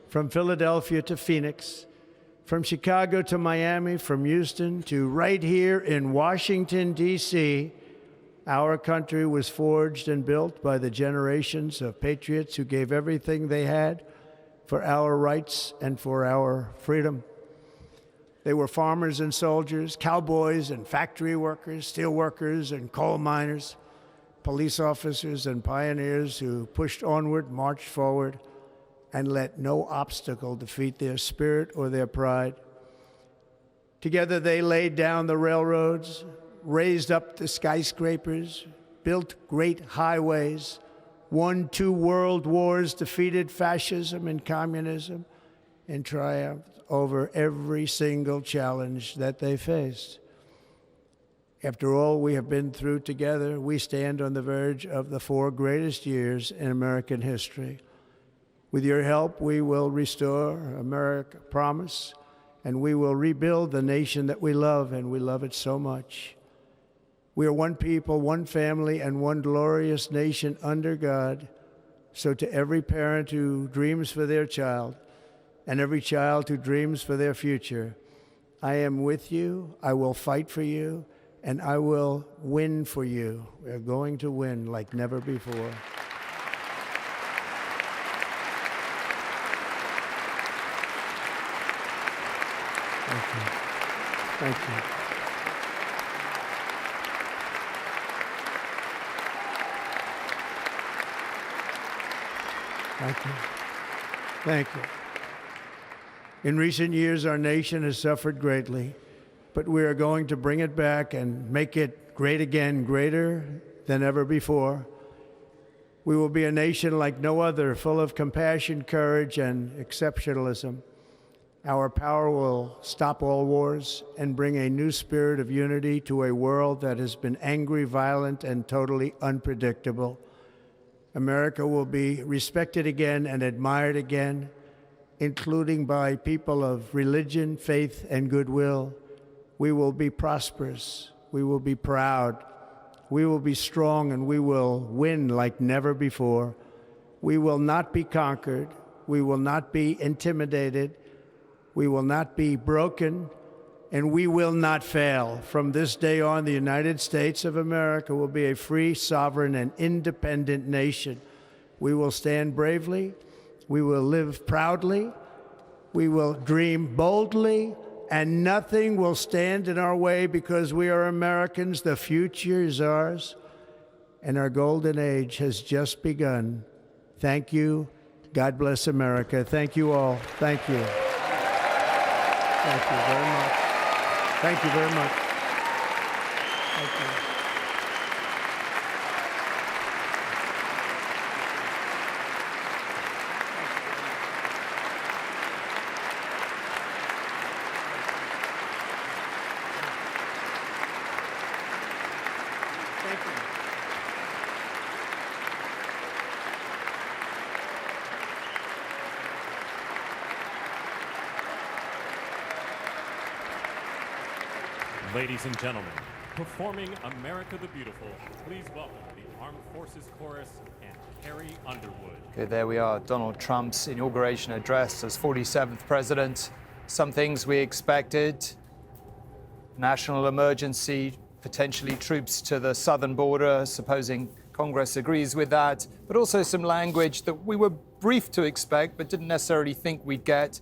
from Philadelphia to Phoenix, from Chicago to Miami, from Houston to right here in Washington, D.C., our country was forged and built by the generations of patriots who gave everything they had for our rights and for our freedom. They were farmers and soldiers, cowboys and factory workers, steel workers and coal miners, police officers and pioneers who pushed onward, marched forward, and let no obstacle defeat their spirit or their pride. Together they laid down the railroads, raised up the skyscrapers, built great highways, won 2 world wars, defeated fascism and communism, and triumphed over every single challenge that they faced. After all we have been through together, we stand on the verge of the 4 greatest years in American history. With your help, we will restore America promise, and we will rebuild the nation that we love, and we love it so much. We are one people, one family, and one glorious nation under God. So to every parent who dreams for their child and every child who dreams for their future, I am with you, I will fight for you, and I will win for you. We are going to win like never before. Thank you. Thank you. Thank you. Thank you. In recent years, our nation has suffered greatly, but we are going to bring it back and make it great again, greater than ever before. We will be a nation like no other, full of compassion, courage, and exceptionalism. Our power will stop all wars and bring a new spirit of unity to a world that has been angry, violent, and totally unpredictable. America will be respected again and admired again, including by people of religion, faith, and goodwill, we will be prosperous, we will be proud, we will be strong, and we will win like never before. We will not be conquered, we will not be intimidated, we will not be broken, and we will not fail. From this day on, the United States of America will be a free, sovereign, and independent nation. We will stand bravely, we will live proudly, we will dream boldly, and nothing will stand in our way because we are Americans. The future is ours, and our golden age has just begun. Thank you. God bless America. Thank you all. Thank you. Thank you very much. Thank you very much. Thank you. Ladies and gentlemen, performing America the Beautiful, please welcome the Armed Forces Chorus and Carrie Underwood. Okay, there we are, Donald Trump's inauguration address as 47th president. Some things we expected. National emergency, potentially troops to the southern border, supposing Congress agrees with that, but also some language that we were briefed to expect but didn't necessarily think we'd get.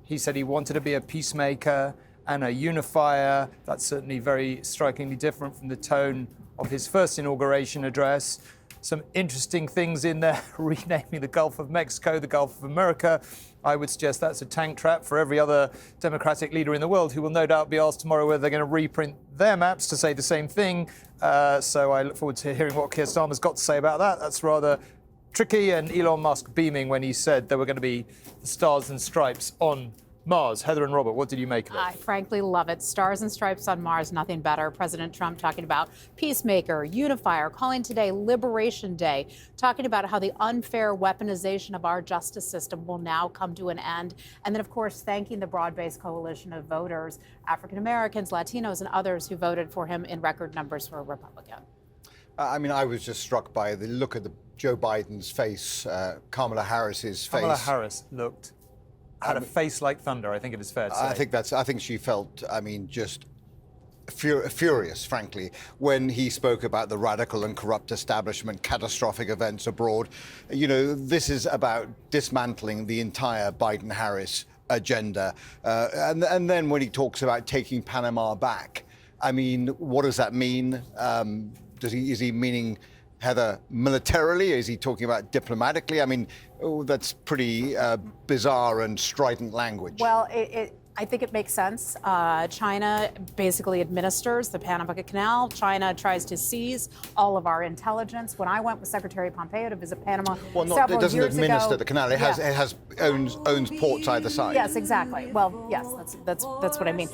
He said he wanted to be a peacemaker and a unifier. That's certainly very strikingly different from the tone of his first inauguration address. Some interesting things in there, renaming the Gulf of Mexico the Gulf of America. I would suggest that's a tank trap for every other Democratic leader in the world who will no doubt be asked tomorrow whether they're going to reprint their maps to say the same thing. So I look forward to hearing what Keir Starmer's got to say about that. That's rather tricky, and Elon Musk beaming when he said there were going to be stars and stripes on Mars. Heather and Robert, what did you make of it? I frankly love it. Stars and stripes on Mars, nothing better. President Trump talking about peacemaker, unifier, calling today Liberation Day, talking about how the unfair weaponization of our justice system will now come to an end. And then, of course, thanking the broad-based coalition of voters, African Americans, Latinos, and others who voted for him in record numbers for a Republican. I mean, I was just struck by the look at Joe Biden's face, Kamala Harris's face. Kamala Harris had a face like thunder, I think it is fair to say. I think she felt, just furious, frankly, when he spoke about the radical and corrupt establishment, catastrophic events abroad. You know, this is about dismantling the entire Biden-Harris agenda. And then when he talks about taking Panama back, I mean, what does that mean? Is he meaning, Heather, militarily? Is he talking about diplomatically? I mean, that's pretty bizarre and strident language. Well, I think it makes sense. China basically administers the Panama Canal. China tries to seize all of our intelligence. When I went with Secretary Pompeo to visit Panama it doesn't administer the canal. It owns ports either side. Yes, exactly. Well, yes, that's what I mean.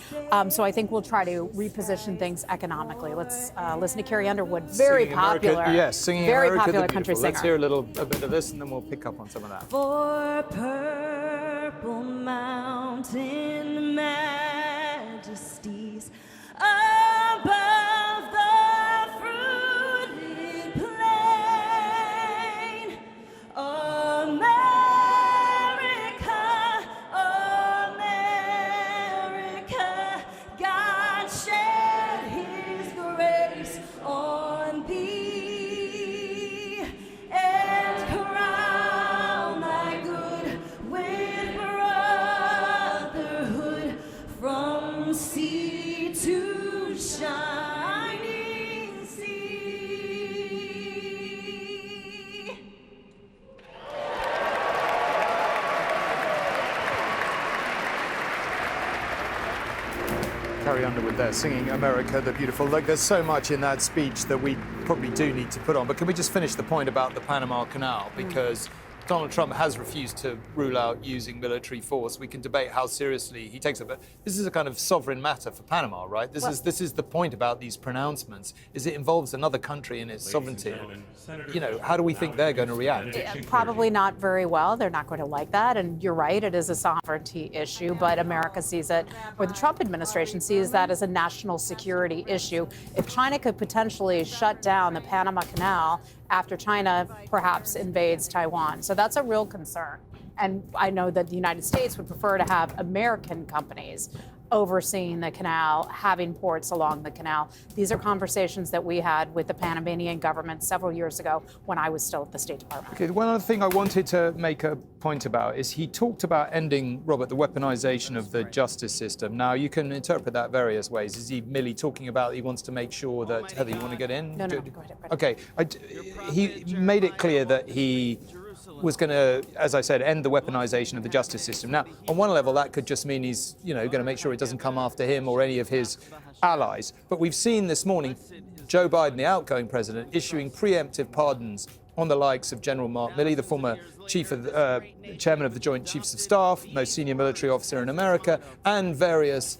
So I think we'll try to reposition things economically. Let's listen to Carrie Underwood, very popular. Yes, singing very America popular the country Beautiful. singer. Let's hear a bit of this, and then we'll pick up on some of that. For purple mountain majesties above the fruited plain, America, America, God shed his grace on thee and crown thy good with brotherhood from sea to shining sea. Carrie Underwood there singing America the Beautiful. Look, there's so much in that speech that we probably do need to put on. But can we just finish the point about the Panama Canal? Because Donald Trump has refused to rule out using military force. We can debate how seriously he takes it, but this is a kind of sovereign matter for Panama, right? This is the point about these pronouncements, is it involves another country in its sovereignty. You know, how do we think they're going to react? Probably not very well. They're not going to like that. And you're right, it is a sovereignty issue, but America sees it, or the Trump administration sees that as a national security issue. If China could potentially shut down the Panama Canal after China perhaps invades Taiwan. So that's a real concern. And I know that the United States would prefer to have American companies overseeing the canal, having ports along the canal. These are conversations that we had with the Panamanian government several years ago when I was still at the State Department. Okay, one other thing I wanted to make a point about is he talked about ending, Robert, the weaponization of the justice system. Now, you can interpret that various ways. Is he merely talking about he wants to make sure that, Heather, you want to get in? No, go ahead. Okay, he made it clear that he was going to, as I said, end the weaponization of the justice system. Now, on one level, that could just mean he's, going to make sure it doesn't come after him or any of his allies. But we've seen this morning Joe Biden, the outgoing president, issuing preemptive pardons on the likes of General Mark Milley, the former chairman of the Joint Chiefs of Staff, most senior military officer in America, and various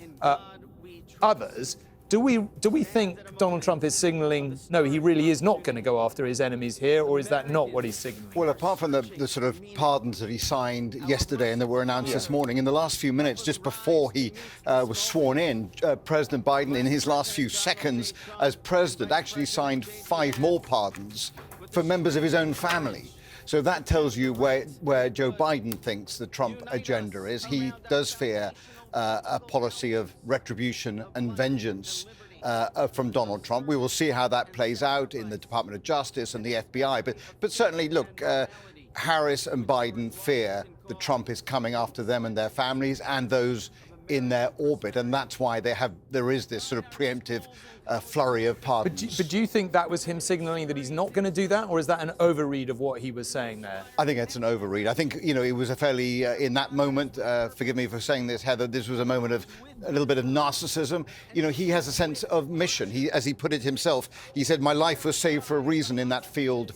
others. Do we think Donald Trump is signaling, no, he really is not going to go after his enemies here, or is that not what he's signaling? Well, apart from the sort of pardons that he signed yesterday and that were announced this morning, in the last few minutes, just before he was sworn in, President Biden, in his last few seconds as president, actually signed 5 more pardons for members of his own family. So that tells you where Joe Biden thinks the Trump agenda is. He does fear a policy of retribution and vengeance from Donald Trump. We will see how that plays out in the Department of Justice and the FBI. But certainly, look, Harris and Biden fear that Trump is coming after them and their families and those in their orbit, and that's why there is this sort of preemptive flurry of pardons. But do you think that was him signaling that he's not going to do that, or is that an overread of what he was saying there? I think it's an overread. I think, it was a fairly, in that moment, forgive me for saying this, Heather, this was a moment of a little bit of narcissism. He has a sense of mission. As he put it himself, he said, my life was saved for a reason in that field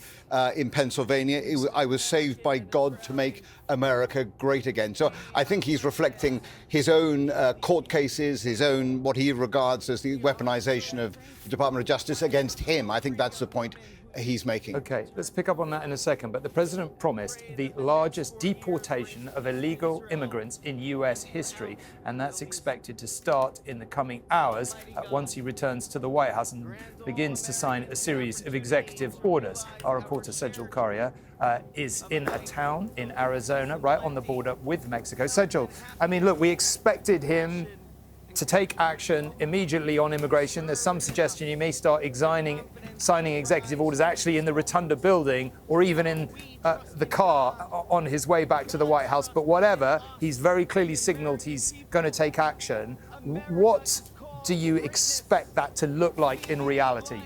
in Pennsylvania. I was saved by God to make America great again. So I think he's reflecting his own court cases, his own, what he regards as the weaponization of the Department of Justice against him. I think that's the point he's making. Okay, let's pick up on that in a second, but the president promised the largest deportation of illegal immigrants in US history, and that's expected to start in the coming hours once he returns to the White House and begins to sign a series of executive orders. Our reporter Sejal Karia is in a town in Arizona, right on the border with Mexico. Sejal, I mean, look, we expected him to take action immediately on immigration. There's some suggestion he may start signing executive orders actually in the Rotunda building or even in the car on his way back to the White House. But whatever, he's very clearly signaled he's going to take action. What do you expect that to look like in reality?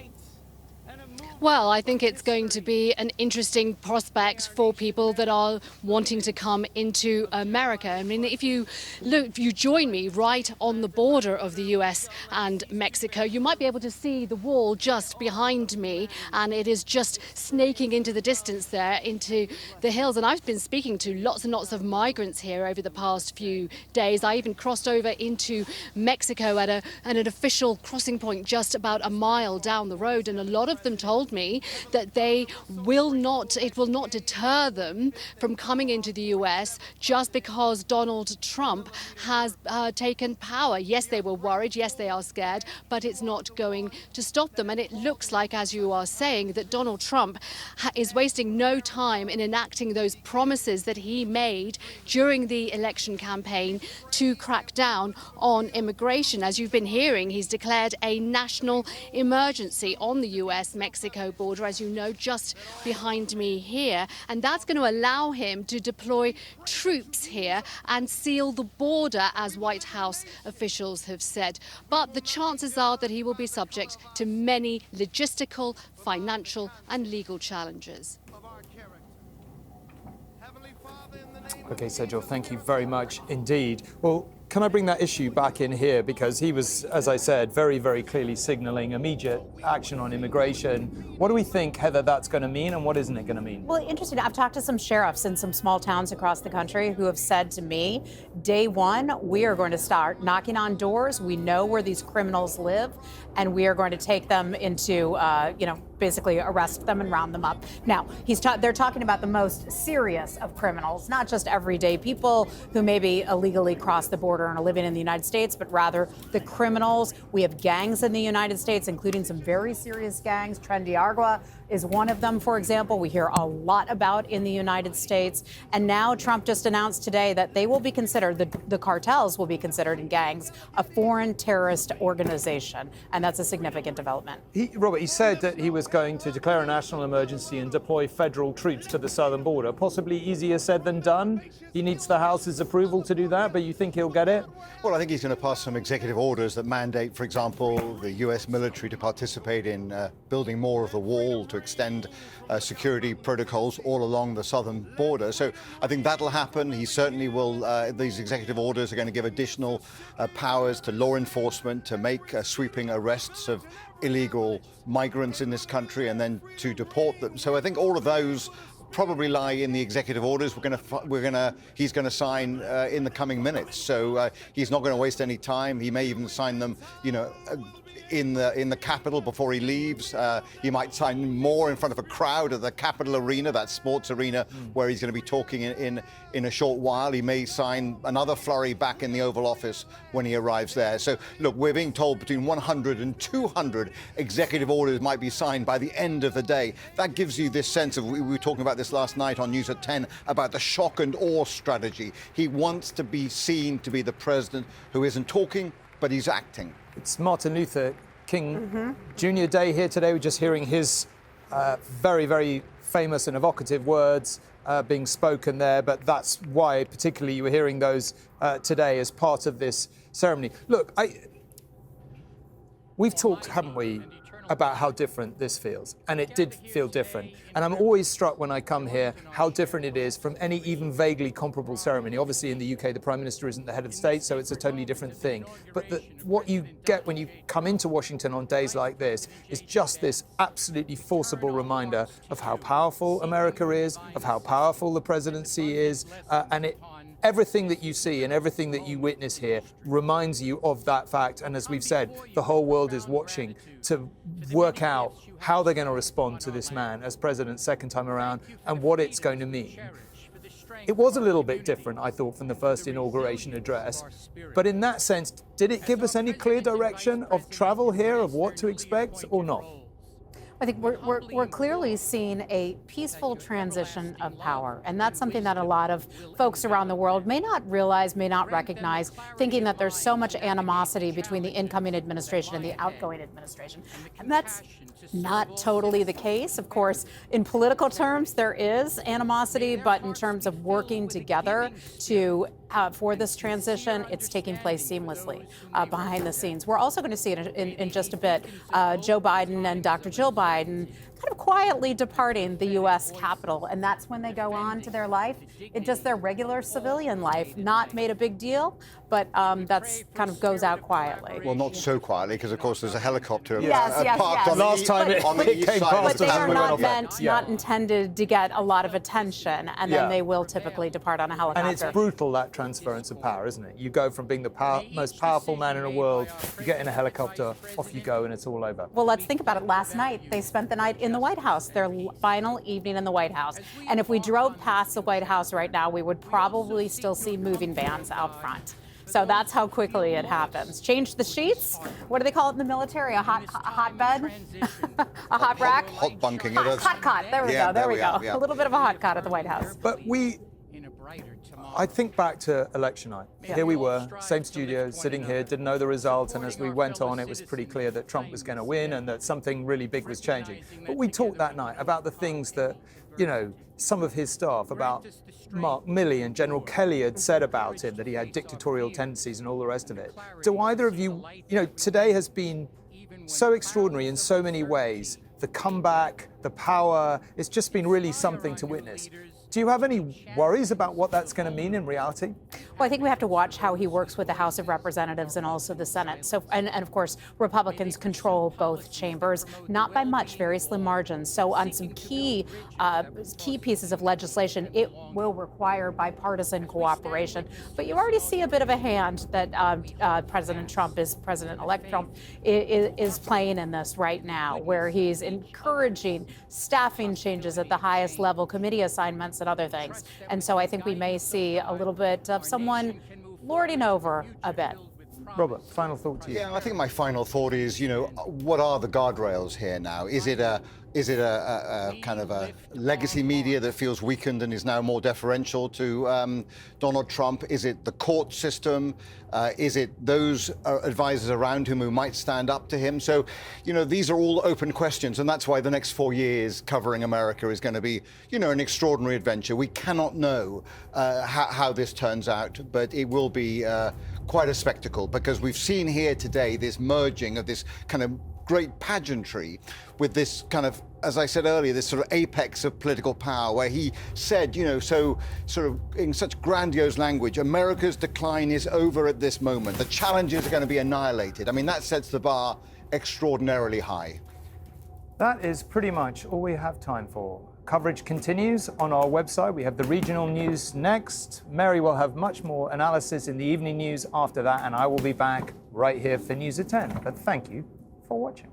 Well, I think it's going to be an interesting prospect for people that are wanting to come into America. I mean, if you join me right on the border of the US and Mexico, you might be able to see the wall just behind me, and it is just snaking into the distance there, into the hills. And I've been speaking to lots and lots of migrants here over the past few days. I even crossed over into Mexico at an official crossing point just about a mile down the road, and a lot of them told me that it will not deter them from coming into the US just because Donald Trump has taken power. Yes, they were worried. Yes, they are scared, but it's not going to stop them. And it looks like, as you are saying, that Donald Trump is wasting no time in enacting those promises that he made during the election campaign to crack down on immigration. As you've been hearing, he's declared a national emergency on the US-Mexico border, as you know, just behind me here. And that's going to allow him to deploy troops here and seal the border, as White House officials have said. But the chances are that he will be subject to many logistical, financial and legal challenges. Okay, Sejal, thank you very much indeed. Well, can I bring that issue back in here? Because he was, as I said, very, very clearly signaling immediate action on immigration. What do we think, Heather, that's going to mean, and what isn't it going to mean? Well, interesting. I've talked to some sheriffs in some small towns across the country who have said to me, day one, we are going to start knocking on doors. We know where these criminals live, and we are going to take them into, basically arrest them and round them up. Now, they're talking about the most serious of criminals, not just everyday people who maybe illegally cross the border and are living in the United States, but rather the criminals. We have gangs in the United States, including some very serious gangs. Trendiargua is one of them, for example, we hear a lot about in the United States. And now Trump just announced today that they will be considered, the cartels will be considered in gangs, a foreign terrorist organization. And that's a significant development. Robert, he said that he was going to declare a national emergency and deploy federal troops to the southern border. Possibly easier said than done. He needs the House's approval to do that, but you think he'll get it? Well, I think he's going to pass some executive orders that mandate, for example, the US military to participate in building more of the wall, to extend security protocols all along the southern border. So I think that'll happen. He certainly will. These executive orders are going to give additional powers to law enforcement to make sweeping arrests of illegal migrants in this country and then to deport them. So I think all of those probably lie in the executive orders he's going to sign in the coming minutes. So he's not going to waste any time. He may even sign them, in the Capitol before he leaves. He might sign more in front of a crowd at the Capitol Arena, that sports arena where he's going to be talking in a short while. He may sign another flurry back in the Oval Office when he arrives there. So look, we're being told between 100 and 200 executive orders might be signed by the end of the day. That gives you this sense of, we were talking about this last night on News at 10, about the shock and awe strategy. He wants to be seen to be the president who isn't talking, but he's acting. It's Martin Luther King Jr. Day here today. We're just hearing his very, very famous and evocative words being spoken there, but that's why particularly you were hearing those today as part of this ceremony. Look, we've talked, haven't we, about how different this feels, and it did feel different. And I'm always struck when I come here how different it is from any even vaguely comparable ceremony. Obviously in the UK the Prime Minister isn't the head of the state, so it's a totally different thing. But what you get when you come into Washington on days like this is just this absolutely forcible reminder of how powerful America is, of how powerful the presidency is, and everything that you see and everything that you witness here reminds you of that fact. And as we've said, the whole world is watching to work out how they're going to respond to this man as president second time around and what it's going to mean. It was a little bit different, I thought, from the first inauguration address. But in that sense, did it give us any clear direction of travel here, of what to expect or not? I think we're clearly seeing a peaceful transition of power. And that's something that a lot of folks around the world may not realize, may not recognize, thinking that there's so much animosity between the incoming administration and the outgoing administration. And that's not totally the case. Of course, in political terms, there is animosity, but in terms of working together for this transition, it's taking place seamlessly behind the scenes. We're also going to see it in just a bit. Joe Biden and Dr. Jill Biden kind of quietly departing the U.S. Capitol, and that's when they go on to their life. It's just their regular civilian life, not made a big deal, but that's kind of goes out quietly. Well, not so quietly, because of course there's a helicopter On parked on the east side. But they are not intended to get a lot of attention, and then they will typically depart on a helicopter. And it's brutal, that transference of power, isn't it? You go from being the most powerful man in the world, you get in a helicopter, off you go, and it's all over. Well, let's think about it. Last night, they spent the night in the White House, their final evening in the White House. And if we drove past the White House right now, we would probably still see moving vans out front. So that's how quickly it happens. Change the sheets. What do they call it in the military? A hot bed? A hot rack? Hot bunking. Hot cot. There we go. There we go. A little bit of a hot cot at the White House. But I think back to election night. Here we were, same studio, sitting here, didn't know the result, and as we went on, it was pretty clear that Trump was going to win and that something really big was changing. But we talked that night about the things that, some of his staff, about Mark Milley and General Kelly had said about him, that he had dictatorial tendencies and all the rest of it. Do either of you, today has been so extraordinary in so many ways. The comeback, the power, it's just been really something to witness. Do you have any worries about what that's going to mean in reality? Well, I think we have to watch how he works with the House of Representatives and also the Senate. So, and of course, Republicans control both chambers, not by much, very slim margins. So on some key pieces of legislation, it will require bipartisan cooperation. But you already see a bit of a hand that President-elect Trump is playing in this right now, where he's encouraging staffing changes at the highest level, committee assignments and other things. And so I think we may see a little bit of someone lording over a bit. Robert, final thought to you. Yeah, I think my final thought is, what are the guardrails here now? Is it a kind of a legacy media that feels weakened and is now more deferential to Donald Trump? Is it the court system? Is it those advisors around him who might stand up to him? So, these are all open questions, and that's why the next 4 years covering America is going to be, an extraordinary adventure. We cannot know how this turns out, but it will be quite a spectacle, because we've seen here today this merging of this kind of great pageantry with this kind of, as I said earlier, this sort of apex of political power, where he said, so sort of in such grandiose language, America's decline is over at this moment. The challenges are going to be annihilated. I mean, that sets the bar extraordinarily high. That is pretty much all we have time for. Coverage continues on our website. We have the regional news next. Mary will have much more analysis in the evening news after that, and I will be back right here for News at 10. But thank you for watching.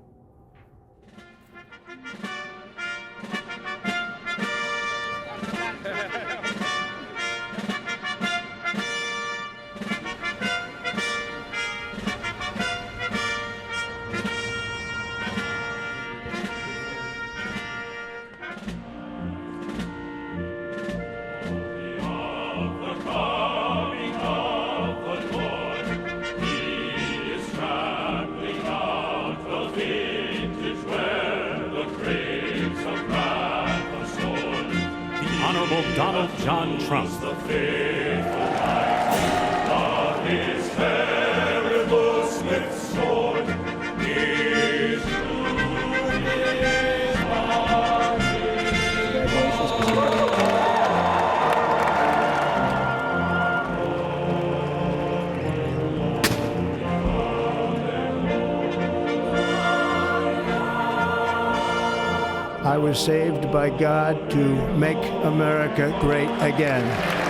Honorable Donald John Trump. The faithful knight of his terrible swift sword is through his body. I was saved by God to make America great again.